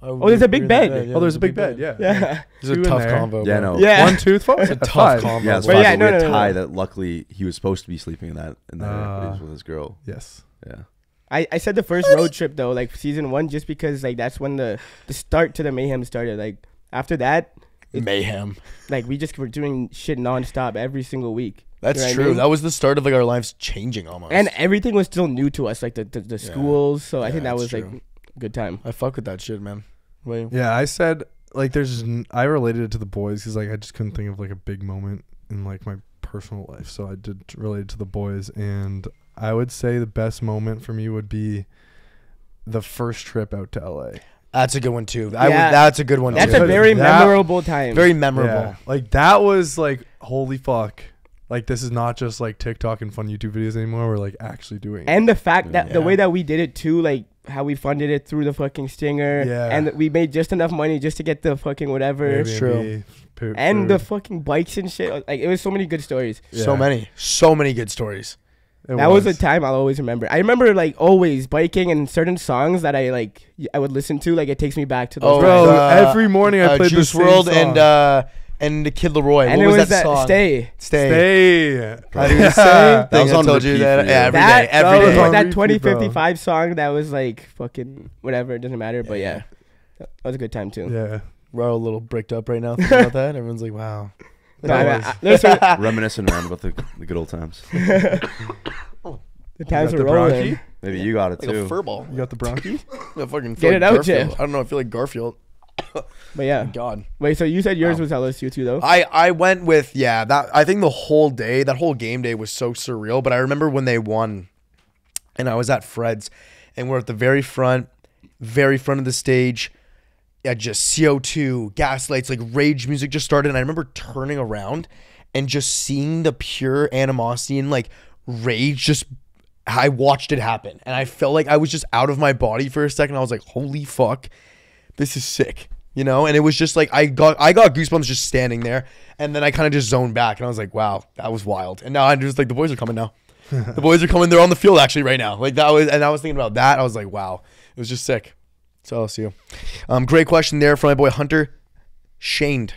Oh, there's a big bed. Oh, there's a big bed. Yeah. Yeah. It's a 2 in tough there. combo. Yeah, bro. no. Yeah. 1, 2, 5. It's a That's tough 5. combo. Yeah, it's But fine, yeah, but no, we had no, no, Ty no. that luckily he was supposed to be sleeping in there, but he was with his girl. Yes. Yeah. I said the first road trip though, like season 1, just because like that's when the start to the mayhem started. Like after that, Mayhem. like we just were doing shit nonstop every single week. That's You know what I true. mean? That was the start of like our lives changing almost. And everything was still new to us, like the schools. So I Yeah, think that that's was like true. a good time. I fuck with that shit, man. Wait. Yeah, I said like I related it to the boys because like I just couldn't think of like a big moment in like my personal life, so I did relate it to the boys, and I would say the best moment for me would be the first trip out to LA. That's a good one too. Yeah. That's a good one That's too. a very That- memorable time. very memorable. Yeah, like that was like holy fuck. Like this is not just like TikTok and fun YouTube videos anymore. We're like actually doing it. And the fact that the Yeah. way that we did it too, like how we funded it through the fucking stinger, Yeah. and we made just enough money just to get the fucking whatever, Airbnb. true. and the fucking bikes and shit. Like it was so many good stories. So many good stories. That was a time I'll always remember. I remember like always biking and certain songs that I would listen to. Like it takes me back to those. Oh, Bro, times. every morning I played Juice the same WRLD song. and the Kid Leroy. and what it was was that song? Stay. Stay. I do the same That thing. was I on told you repeat that for you. every That day. Every that day. was on that repeat, 2055 song that was like fucking whatever. It doesn't matter. But yeah, that was a good time too. Yeah. We're all a little bricked up right now thinking about that. Everyone's like, wow. Reminiscing around about the good old times. The times got are the rolling. bronchi? Maybe you got it Like a too. fur ball. You got the bronchi? I fucking Get feel it like out, Garfield. Jeff. I don't know. I feel like Garfield. But yeah. God. Wait, so you said yours Wow. was LSU too, though? I went with, that I think the whole day, that whole game day was so surreal. But I remember when they won and I was at Fred's and we're at the very front of the stage. Yeah, just CO2, gas lights, like rage music just started. And I remember turning around and just seeing the pure animosity and like rage just, I watched it happen. And I felt like I was just out of my body for a second. I was like, holy fuck, this is sick. You know, and it was just like I got goosebumps just standing there, and then I kind of just zoned back, and I was like, "Wow, that was wild." And now I'm just like, the boys are coming now. The boys are coming. They're on the field actually right now. Like that was, and I was thinking about that. I was like, "Wow, it was just sick." So LSU. Great question there from my boy Hunter Shaned.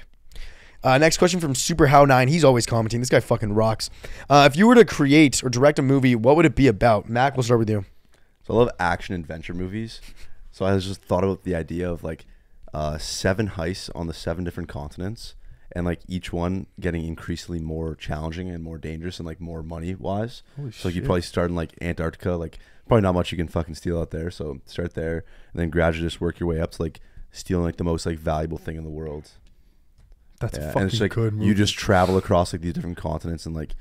Next question from Super How 9. He's always commenting. This guy fucking rocks. If you were to create or direct a movie, what would it be about? Mac, we'll start with you. So I love action adventure movies. So I just thought about the idea of like 7 heists on the 7 different continents, and like each one getting increasingly more challenging and more dangerous and like more money wise. So like you probably start in like Antarctica, like probably not much you can fucking steal out there. So start there and then gradually just work your way up to like stealing like the most like valuable thing in the world. That's Yeah, fucking and it's like good movie. you just travel across like these different continents and like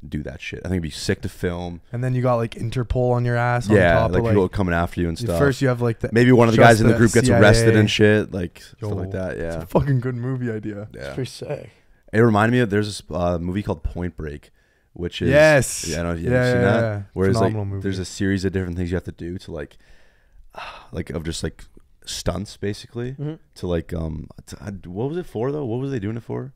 do that shit. I think it'd be sick to film. And then you got like Interpol on your ass. On Yeah, top like of, people coming after you and stuff. First, you have like the Maybe one of the just guys in the group gets CIA. arrested and shit, like Yo, stuff like that. It's Yeah, a fucking good movie idea. yeah. Pretty sick. It reminded me of there's this movie called Point Break, which is Yes. yeah, I know you Yeah, ever seen yeah, that. yeah. Whereas like Phenomenal movie. there's a series of different things you have to do to like of just like stunts basically to like what was it for though? What was they doing it for?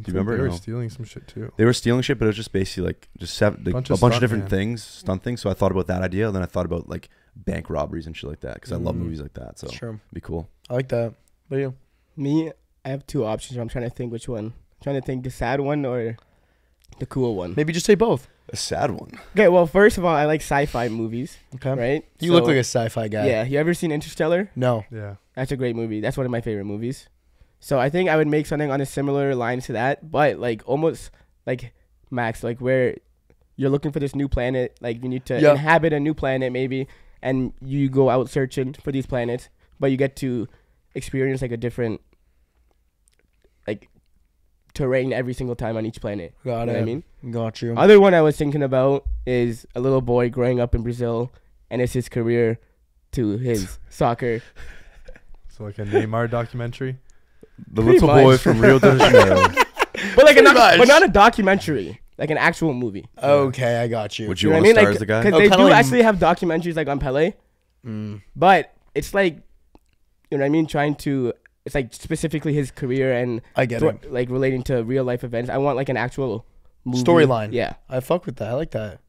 Do you remember? They were No. stealing some shit too. They were stealing shit, but it was just basically like just a bunch of stunt different man. things, stunt things. So I thought about that idea, and then I thought about like bank robberies and shit like that because I love Mm. movies like that. So Sure. it'd be cool. I like that. What about you? Me, I have 2 options. I'm trying to think which one. I'm trying to think the sad one or the cool one. Maybe just say both. A sad one. Okay, well, first of all, I like sci-fi movies, Okay. right? You look So- like a sci-fi guy. Yeah, you ever seen Interstellar? No. Yeah. That's a great movie. That's one of my favorite movies. So I think I would make something on a similar line to that, but like almost like Max, like where you're looking for this new planet, like you need to Yeah. inhabit a new planet maybe, and you go out searching for these planets, but you get to experience like a different like terrain every single time on each planet. Got You know it. what I mean? Got you. Other one I was thinking about is a little boy growing up in Brazil, and it's his career to his soccer. So like a Neymar documentary. The Pretty little boy much. from Rio de Janeiro. But like Pretty much. not a documentary, like an actual movie. Okay, I got you. Would you know want what to I mean? star as the guy? Because Oh, they kinda do like- actually have documentaries like on Pele, but it's like, you know what I mean? It's like specifically his career and I get it. like relating to real life events. I want like an actual movie. Storyline. Yeah. I fuck with that. I like that.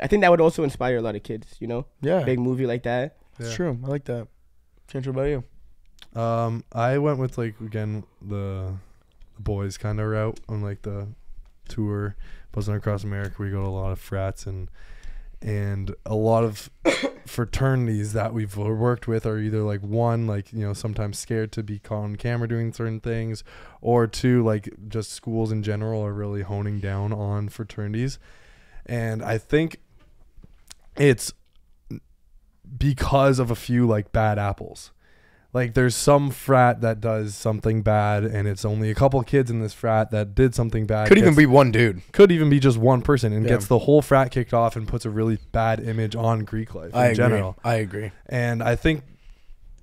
I think that would also inspire a lot of kids, you know? Yeah. Big movie like that. It's Yeah. true. I like that. Change, what about you? I went with like again the boys kind of route on like the tour, buzzing across America. We go to a lot of frats and a lot of fraternities that we've worked with are either like one, like, you know, sometimes scared to be caught on camera doing certain things, or 2, like just schools in general are really honing down on fraternities. And I think it's because of a few like bad apples. Like there's some frat that does something bad and it's only a couple kids in this frat that did something bad. Could even be one dude. Could even be just one person and Yeah. gets the whole frat kicked off and puts a really bad image on Greek life in general. I agree. And I think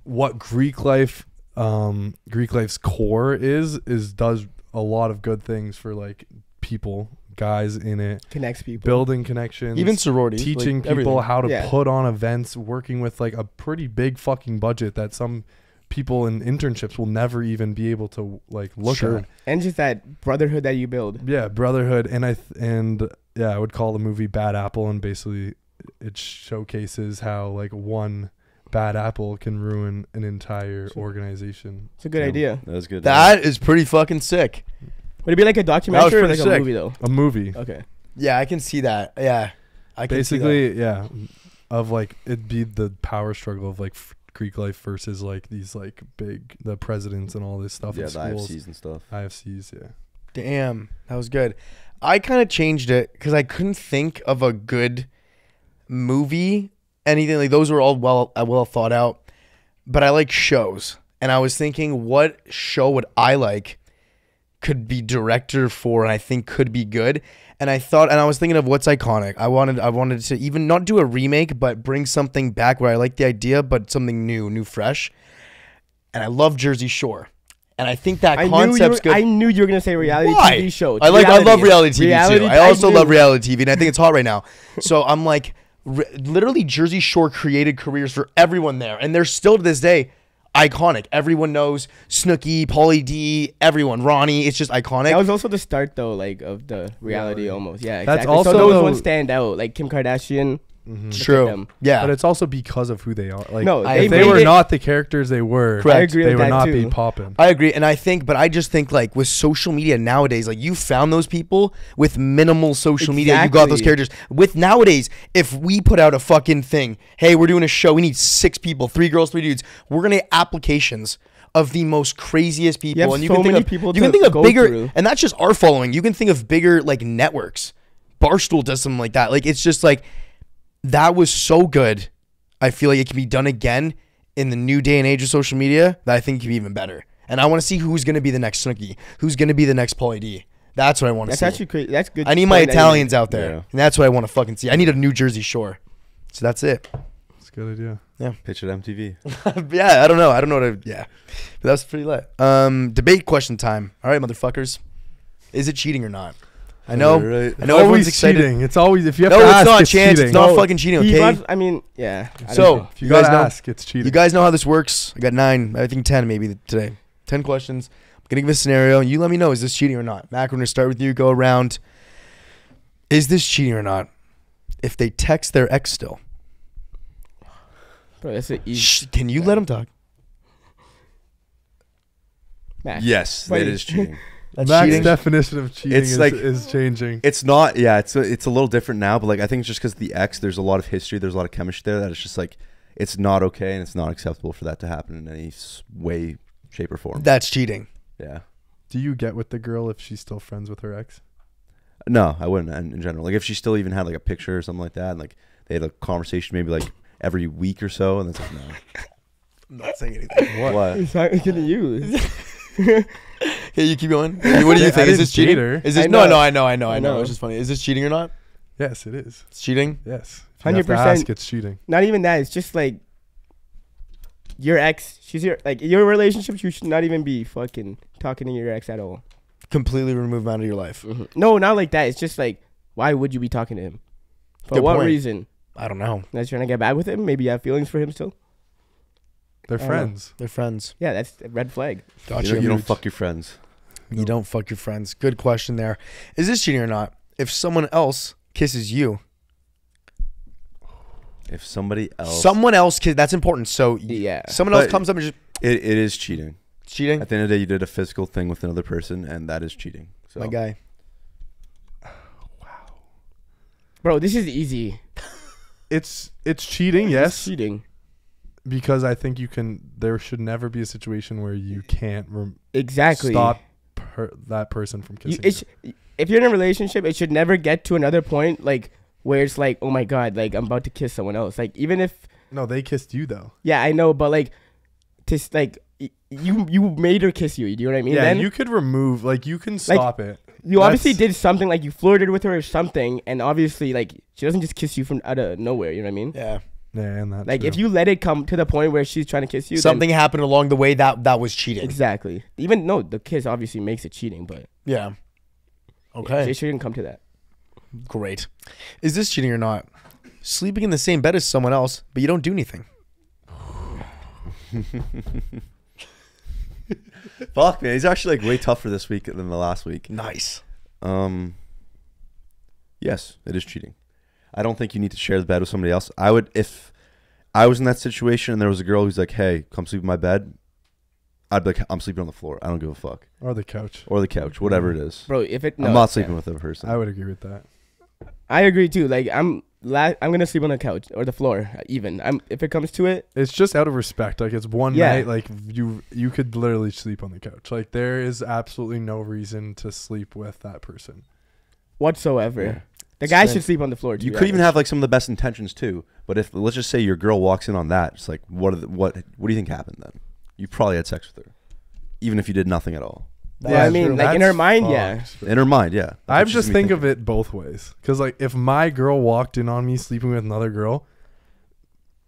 what Greek life's core is does a lot of good things for like people, guys in it, Connects people. building connections, Even sororities. teaching like, people everything. how to Yeah. put on events, working with like a pretty big fucking budget that some people in internships will never even be able to like look Sure. at. And just that brotherhood that you build. Yeah, brotherhood. And I would call the movie Bad Apple, and basically it showcases how like one bad apple can ruin an entire organization. It's a good Yeah, idea. That was good. That is pretty fucking sick. Would it be like a documentary or pretty like a sick. movie though? A movie. Okay. Yeah, I can see that. Yeah. I can see that. Basically, yeah, of like it'd be the power struggle of like Greek life versus like these like the presidents and all this stuff. Yeah, in the schools. IFCs and stuff. IFCs, yeah. Damn, that was good. I kind of changed it because I couldn't think of a good movie. Anything like those were all well thought out. But I like shows, and I was thinking, what show would I like? Could be director for, and I think could be good. And I was thinking of what's iconic. I wanted to even not do a remake, but bring something back where I like the idea, but something new, fresh. And I love Jersey Shore. And I think that concept's good. I knew you were gonna say reality Why? TV show. I love reality TV too. I also knew. love reality TV, and I think it's hot right now. So I'm like, literally, Jersey Shore created careers for everyone there, and they're still to this day iconic. Everyone knows Snooki, Pauly D, everyone, Ronnie. It's just iconic. That was also the start, though, like of the reality almost. Yeah, exactly. That's also so those ones stand out, like Kim Kardashian. True. Yeah, But it's also because of who they are. Like, No, if they they were made it- not the characters they were, Correct. I agree they with would that not too. be popping. I agree, and I just think like with social media nowadays, like you found those people with minimal social media. You got those Exactly. characters. With nowadays, if we put out a fucking thing, hey, we're doing a show, we need 6 people, 3 girls, 3 dudes. We're gonna get applications of the most craziest people, have and you so can think many of people you can to think of go bigger, through. and that's just our following. You can think of bigger like networks. Barstool does something like that. Like it's just like that was so good. I feel like it can be done again in the new day and age of social media that I think can be even better. And I want to see who's going to be the next Snooki, who's going to be the next Pauly D. That's what I want to That's see. actually crazy. That's good. I need my point that you Italians made. out there. Yeah. And that's what I want to fucking see. I need a New Jersey Shore. So that's it. It's a good idea. Pitch at MTV. Yeah, I don't know. Yeah. But that's pretty lit. Debate question time. All right, motherfuckers. Is it cheating or not? I know. Right. I know everyone's Always excited. cheating. It's always, if you have No, to it's ask, not it's chance. cheating. It's not fucking cheating, He okay? was- I mean, yeah. I don't So, know. If you You guys gotta know- ask, it's cheating. You guys know how this works. I got 9, I think 10 maybe today. 10 questions. I'm going to give a scenario, and you let me know, is this cheating or not? Mac, we're going to start with you. Go around. Is this cheating or not? If they text their ex still. Bro, that's an easy. Shh, can you let them talk? Max. Yes, Wait. that is cheating. That's Mac's cheating. definition of cheating It's like- is changing. It's not. Yeah, it's a little different now. But like, I think it's just because the ex, there's a lot of history, there's a lot of chemistry there that it's just like it's not okay and it's not acceptable for that to happen in any way, shape, or form. That's cheating. Yeah. Do you get with the girl if she's still friends with her ex? No, I wouldn't. In general, like if she still even had like a picture or something like that, and like they had a conversation maybe like every week or so, and it's like no. I'm not saying anything. What? He's talking to you. Okay, you keep going. What do you I think? Is this didn't cheating? date her. Is this I no? know. I know. I know. It's just funny. Is this cheating or not? Yes, it is. It's cheating. Yes. If you have to 100%. ask, it's cheating. Not even that. It's just like your ex. She's your relationship. You should not even be fucking talking to your ex at all. Completely remove him out of your life. No, not like that. It's just like, why would you be talking to him? For Good what point. reason? I don't know. That's trying to get back with him. Maybe you have feelings for him still. They're I don't friends. They're friends. Yeah, that's a red flag. Gotcha. You don't fuck your friends. You don't fuck your friends. Good question there. Is this cheating or not? If someone else kisses you, If somebody else, someone else that's important. So Yeah. someone else But- comes up and just it is cheating. cheating. At the end of the day, you did a physical thing with another person, and that is cheating. So My guy. Bro, this is easy. It's cheating, It's yes, cheating. because I think there should never be a situation where you can't Exactly. stop that person from kissing. you. If you're in a relationship, it should never get to another point like where it's like, oh my god, like I'm about to kiss someone else. Like even if, No, they kissed you though. yeah, I know, but like, just like you made her kiss you. Do you know what I mean? Yeah, Then you could remove, like, you can stop it. you obviously That's- did something, like you flirted with her or something, and obviously like she doesn't just kiss you from out of nowhere. You know what I mean? Yeah. Yeah, and that. Like too. if you let it come to the point where she's trying to kiss you, then- Something happened along the way that was cheating. exactly. Even no, the kiss obviously makes it cheating, but Yeah. yeah, Okay. it shouldn't come to that. Great. Is this cheating or not? Sleeping in the same bed as someone else, but you don't do anything. fuck man, he's actually like way tougher this week than the last week. Nice. Yes, it is cheating. I don't think you need to share the bed with somebody else. I would, if I was in that situation and there was a girl who's like, "Hey, come sleep in my bed," I'd be like, "I'm sleeping on the floor. I don't give a fuck." or the couch. Or the couch, whatever it is. Bro, if it no, I'm not sleeping yeah. with a person. I would agree with that. I agree too. Like I'm I'm gonna sleep on the couch or the floor. Even if it comes to it. It's just out of respect. Like it's one Yeah. night. Like you could literally sleep on the couch. Like there is absolutely no reason to sleep with that person. Whatsoever. Yeah. The guy Same. should sleep on the floor. You could even have like some of the best intentions too. But if let's just say your girl walks in on that, it's like what do you think happened then? You probably had sex with her, even if you did nothing at all. Well, I mean, like in her mind, yeah. In her mind, yeah. I just think of it both ways. Because like if my girl walked in on me sleeping with another girl,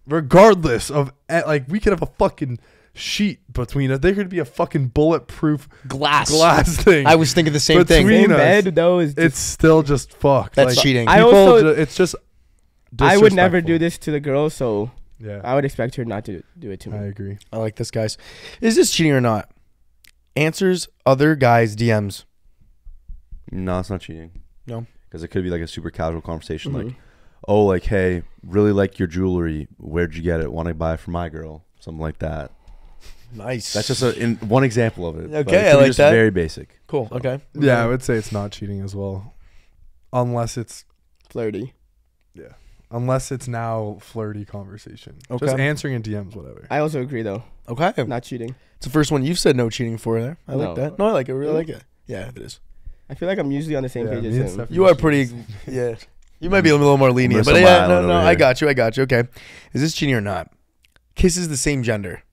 regardless of like we could have a fucking sheet between us. There could be a fucking bulletproof Glass thing. I was thinking the same thing. Between Same us. bed though is. It's still just fucked. That's like, cheating. I people also- it's just. I would never do disrespectful. this to the girl, so Yeah, I would expect her not to do it to me. I agree. I like this, guys. Is this cheating or not? Answers other guys' DMs. No, it's not cheating. No. Because it could be like a super casual conversation, Mhm. like, oh, like, hey, really like your jewelry. Where'd you get it? Want to buy it for my girl? Something like that. Nice. That's just one example of it. but Okay, it could I be like just that. Very basic. cool. Okay. Yeah, I would say it's not cheating as well, unless it's Flirty. now flirty conversation. Okay. Just answering in DMs, whatever. I also agree though. Okay. Not cheating. It's the first one you've said no cheating for there. I like No. that. No, I like it. I really like it. Yeah, it is. I feel like I'm usually on the same Yeah, page me as and him. Stephanie You are should pretty. be- Yeah. You might be a little more lenient, Marissa but yeah, Milan no, over I here. got you. I got you. Okay. Is this cheating or not? Kisses the same gender.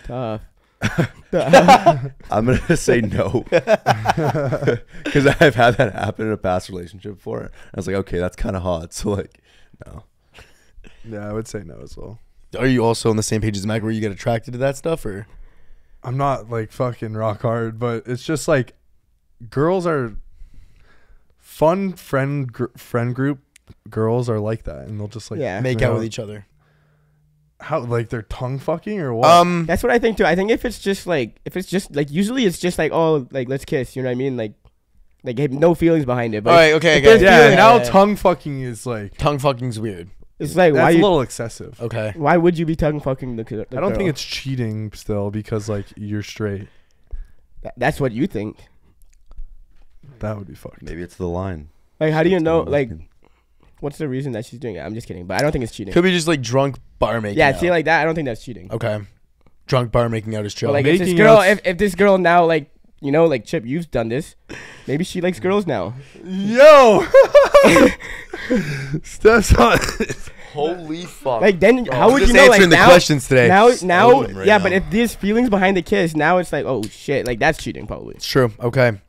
Tough. I'm going to say no. Because I've had that happen in a past relationship before. I was like, okay, that's kind of hot. So, like, no. Yeah, I would say no as well. Are you also on the same page as Mac where you get attracted to that stuff, or? I'm not like fucking rock hard, but it's just like girls are fun friend group. Girls are like that, and they'll just like Yeah. Make you out know, with each other. How like they're tongue fucking or what? That's what I think too. I think if it's just like usually it's just like, oh, like let's kiss. You know what I mean? Like no feelings behind it. But All right. Okay. if there's Okay. yeah, feelings- now tongue fucking is like Tongue fucking's weird. it's like that's why a you, little excessive. Okay. why would you be tongue fucking the I don't think girl? it's cheating still because like you're straight. That's what you think. That would be fucked. Maybe it's the line. Like how do you know? It's Like what's the reason that she's doing it? I'm just kidding, but I don't think it's cheating. Could be just like drunk bar making. Yeah, out. see like that. I don't think that's cheating. Okay. Drunk bar making out is chill. But like if this Making girl, out's- if this girl now like you know like Chip, you've done this. Maybe she likes girls now. Yo, Steph's on. Holy fuck. Like then how would Just you know? Like answering the now, questions today. now, Loading right yeah. now. But if there's feelings behind the kiss, now it's like, oh shit, like that's cheating probably. It's true. Okay.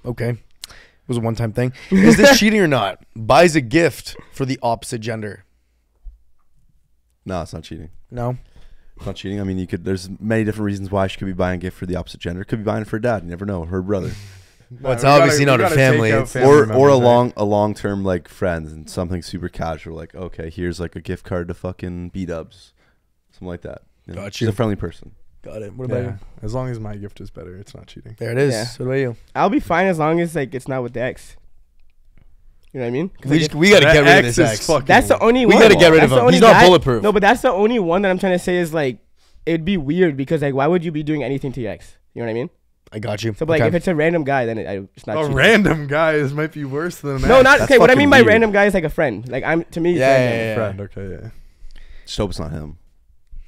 It was a one-time thing. Is this cheating or not? Buys a gift for the opposite gender. No, it's not cheating. No. It's not cheating. I mean, there's many different reasons why she could be buying a gift for the opposite gender. Could be buying it for her dad. You never know. Her brother. Well, it's obviously not her family. It's- or a long term like friends and something super casual. Like, okay, here's like a gift card to fucking B-dubs. Something like that. You know? Got She's you. a friendly person. Got it. What about Yeah, you? as long as my gift is better, it's not cheating. There it is. Yeah. What about you? I'll be fine as long as like it's not with the ex. You know what I mean? 'Cause, like, We got to That get rid of ex this is ex. fucking- that's the only We one. got to get rid of That's the him. He's only not guy- bulletproof. No, but that's the only one that I'm trying to say is like it'd be weird because like why would you be doing anything to your ex? You know what I mean? I got you. So but, like Okay. if it's a random guy, then it's not. A cheating. random guy is might be worse than an No, ex. not That's okay. What I fucking mean by weird. random guy is like a friend. Like I'm to me. it's Yeah, random. yeah. friend. Okay, yeah. Just hope it's not him.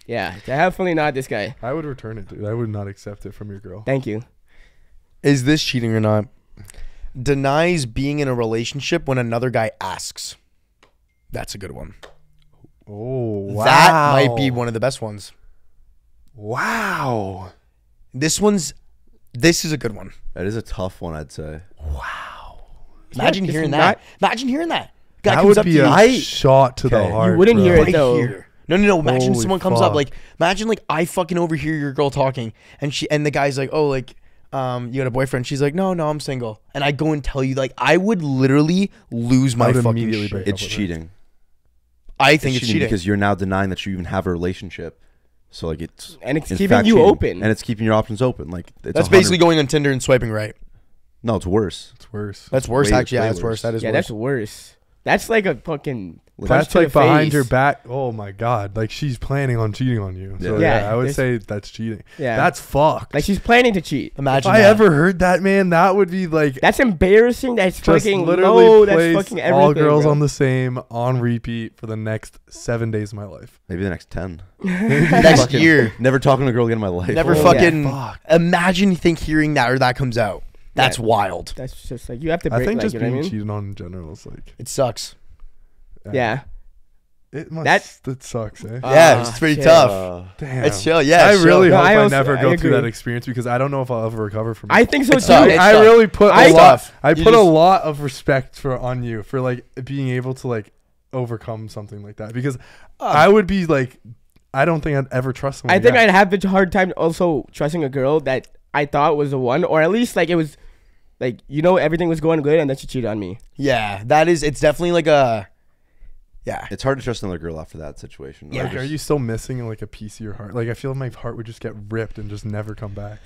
Yeah, definitely not this guy. I would return it, dude. I would not accept it from your girl. Thank you. Is this cheating or not? Denies being in a relationship when another guy asks. That's a good one. Oh, wow. That might be one of the best ones. Wow. This is a good one. That is a tough one, I'd say. Imagine it's hearing not- that. Imagine hearing that. Guy That comes would up be to you. a shot to the Okay. You heart. wouldn't bro. hear it right though. here. No. Imagine Holy someone comes up fuck. like, imagine like I fucking overhear your girl talking, and the guy's like, oh, like, you got a boyfriend? She's like, no, I'm single. And I go and tell you, like, I would literally lose my I would fucking immediately shit. break It's up with her. cheating. I think it's cheating. because you're now denying that you even have a relationship. So like it's And it's in keeping fact you cheating. open. and it's keeping your options open. Like it's That's 100 basically going on Tinder and swiping right. No, it's worse. It's worse. That's worse, Way- actually. Yeah, way that's worse. worse. That is Yeah, worse. that's worse. That's like a fucking That's to like the behind face. your back. Oh my god! Like she's planning on cheating on you. So Yeah. yeah, I would there's- say that's cheating. Yeah. That's fucked. Like she's planning to cheat. Imagine if I that. ever heard that, man, that would be like That's embarrassing. That's just fucking literally low. That's place fucking everything. all girls bro. on the same on repeat for the next 7 days of my life. Maybe the next 10. next Fucking year. Never talking to a girl again in my life. Never Oh, fucking. Fuck. Imagine hearing that or that comes out. That's Yeah. wild. That's just like you have to break. I think like, just you know being what I mean? cheated on in general is like It sucks. Yeah. It must. That- That sucks, eh? Yeah, it's pretty shit. tough. Damn. It's chill. Yeah, I it's really chill. No, hope I I, also- never I go through agree. that experience because I don't know if I'll ever recover from it. I think so It's too. tough. It's I tough. really put I- a It's lot. tough. I You put a just- lot of respect on you for like being able to like overcome something like that because I would be like, I don't think I'd ever trust someone. I think again. I'd have a hard time also trusting a girl that I thought was the one, or at least like it was, like everything was going good, and then she cheated on me. Yeah, that is. It's definitely like a. Yeah. It's hard to trust another girl after that situation. Yeah. Like, are you still missing like a piece of your heart? Like I feel my heart would just get ripped and just never come back.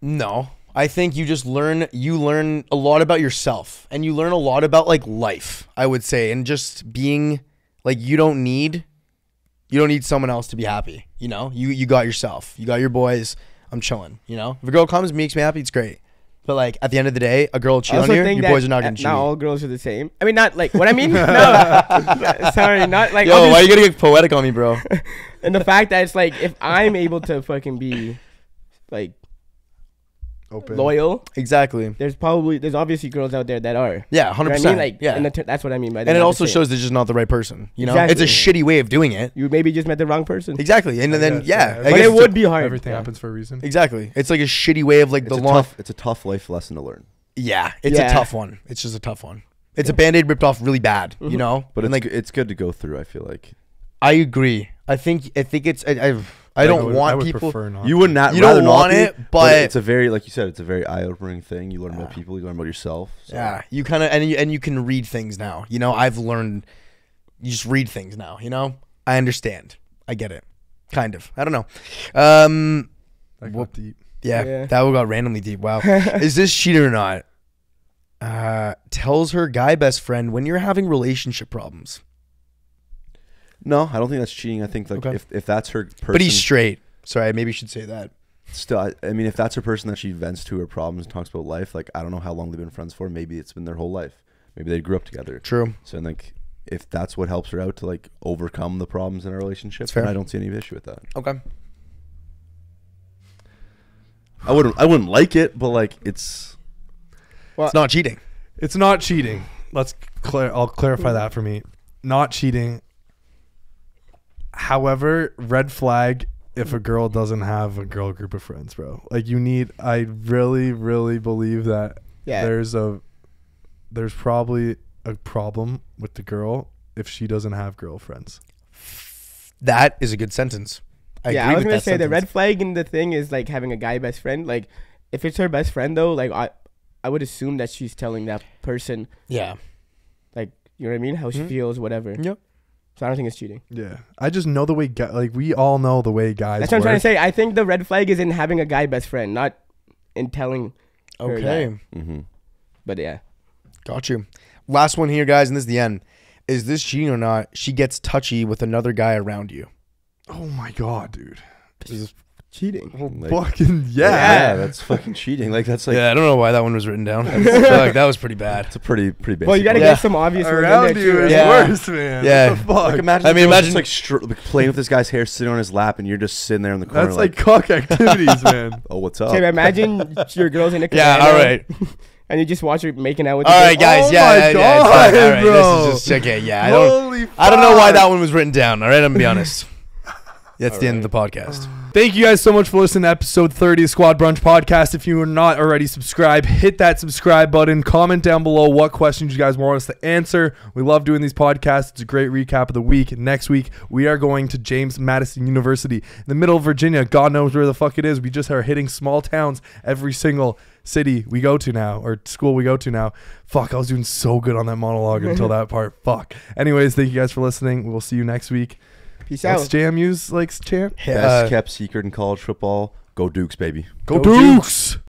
No, I think you just learn. You learn a lot about yourself, and you learn a lot about like life. I would say, and just being like you don't need someone else to be happy. You got yourself. You got your boys. I'm chilling. If a girl comes, makes me happy, it's great. But like at the end of the day, a girl will cheat I on also you. think Your that boys are not gonna cheat. not all girls are the same. I mean, not like what I mean. No, sorry, not like. Yo, why obvious- you gotta get poetic on me, bro? And the fact that it's like if I'm able to fucking be like Open. loyal, Exactly. there's obviously girls out there that are. Yeah, 100%. You know what I mean? Like, yeah. and that's what I mean by that. And it not the also same. shows they're just not the right person. Exactly. It's a shitty way of doing it. You maybe just met the wrong person. Exactly. And then Yes, yeah, I But guess it it's would be hard. Everything Yeah. happens for a reason. exactly. It's like a shitty way of like It's the a long. tough. It's a tough life lesson to learn. Yeah, it's Yeah. a tough one. It's just a tough one. It's a Band-Aid ripped off really bad, Mhm. But And, it's like it's good to go through. I feel like I agree. I think it's I don't want people. Prefer not you would not. You rather don't not want be, it, but- it's a very, like you said, it's a very eye-opening thing. You learn about people. You learn about yourself. So. Yeah, you kind of and you can read things now. I've learned. You just read things now. I understand. I get it. Kind of. I don't know. That got deep. Yeah, that one got randomly deep. Wow. Is this cheating or not? Tells her guy best friend when you're having relationship problems. No, I don't think that's cheating. I think like Okay. if that's her person, But he's straight. Sorry, I maybe should say that. still. I mean, if that's her person that she vents to her problems and talks about life, like I don't know how long they've been friends for. Maybe it's been their whole life. Maybe they grew up together. True. So I think if that's what helps her out to like overcome the problems in a relationship, That's fair. then I don't see any issue with that. Okay. I wouldn't like it, but like it's It's not cheating. It's not cheating. I'll clarify that for me. Not cheating. However, red flag if a girl doesn't have a girl group of friends, bro. Like I really, really believe that Yeah. there's probably a problem with the girl if she doesn't have girlfriends. That is a good sentence. I Yeah, agree I was with gonna that say the sentence. red flag in the thing is like having a guy best friend. Like, if it's her best friend though, like I would assume that she's telling that person, Yeah. like, you know what I mean, how she Mhm. feels, whatever. Yep. So I don't think it's cheating. Yeah, I just know the way like we all know the way guys. That's what I'm trying to work. say. I think the red flag is in having a guy best friend, not in telling. her Okay. that. mm-hmm. But yeah, Got you. Last one here, guys, and this is the end. Is this cheating or not? She gets touchy with another guy around you. Oh my god, dude. cheating. Like, Fucking yeah, that's fucking cheating. Like that's like Yeah, I don't know why that one was written down. I feel like that was pretty bad. it's a pretty basic. Well, you gotta one. Yeah. get some obvious ones in Around there you too, is right? Yeah. worse, man. Yeah. What the fuck? Like imagine. I mean, imagine imagine- just like playing with this guy's hair, sitting on his lap, and you're just sitting there in the corner. That's like cock activities, man. oh, what's up? Okay, imagine your girl's in a Yeah, cabana all right. and you just watch her making out with. All the right, girl. guys. Oh yeah, my yeah, it's God, fine. All right, bro. this is just okay. Yeah, Holy I don't know why fuck. that one was written down. All right, I'm gonna be honest. That's the end of the podcast. Thank you guys so much for listening to episode 30 of Squad Brunch Podcast. If you are not already subscribed, hit that subscribe button. Comment down below what questions you guys want us to answer. We love doing these podcasts. It's a great recap of the week. Next week, we are going to James Madison University in the middle of Virginia. God knows where the fuck it is. We just are hitting small towns every single city we go to now, or school we go to now. Fuck, I was doing so good on that monologue until that part. Fuck. Anyways, thank you guys for listening. We'll see you next week. Peace What's out. JMU's like chant? Best kept secret in college football. Go Dukes, baby. Go Dukes!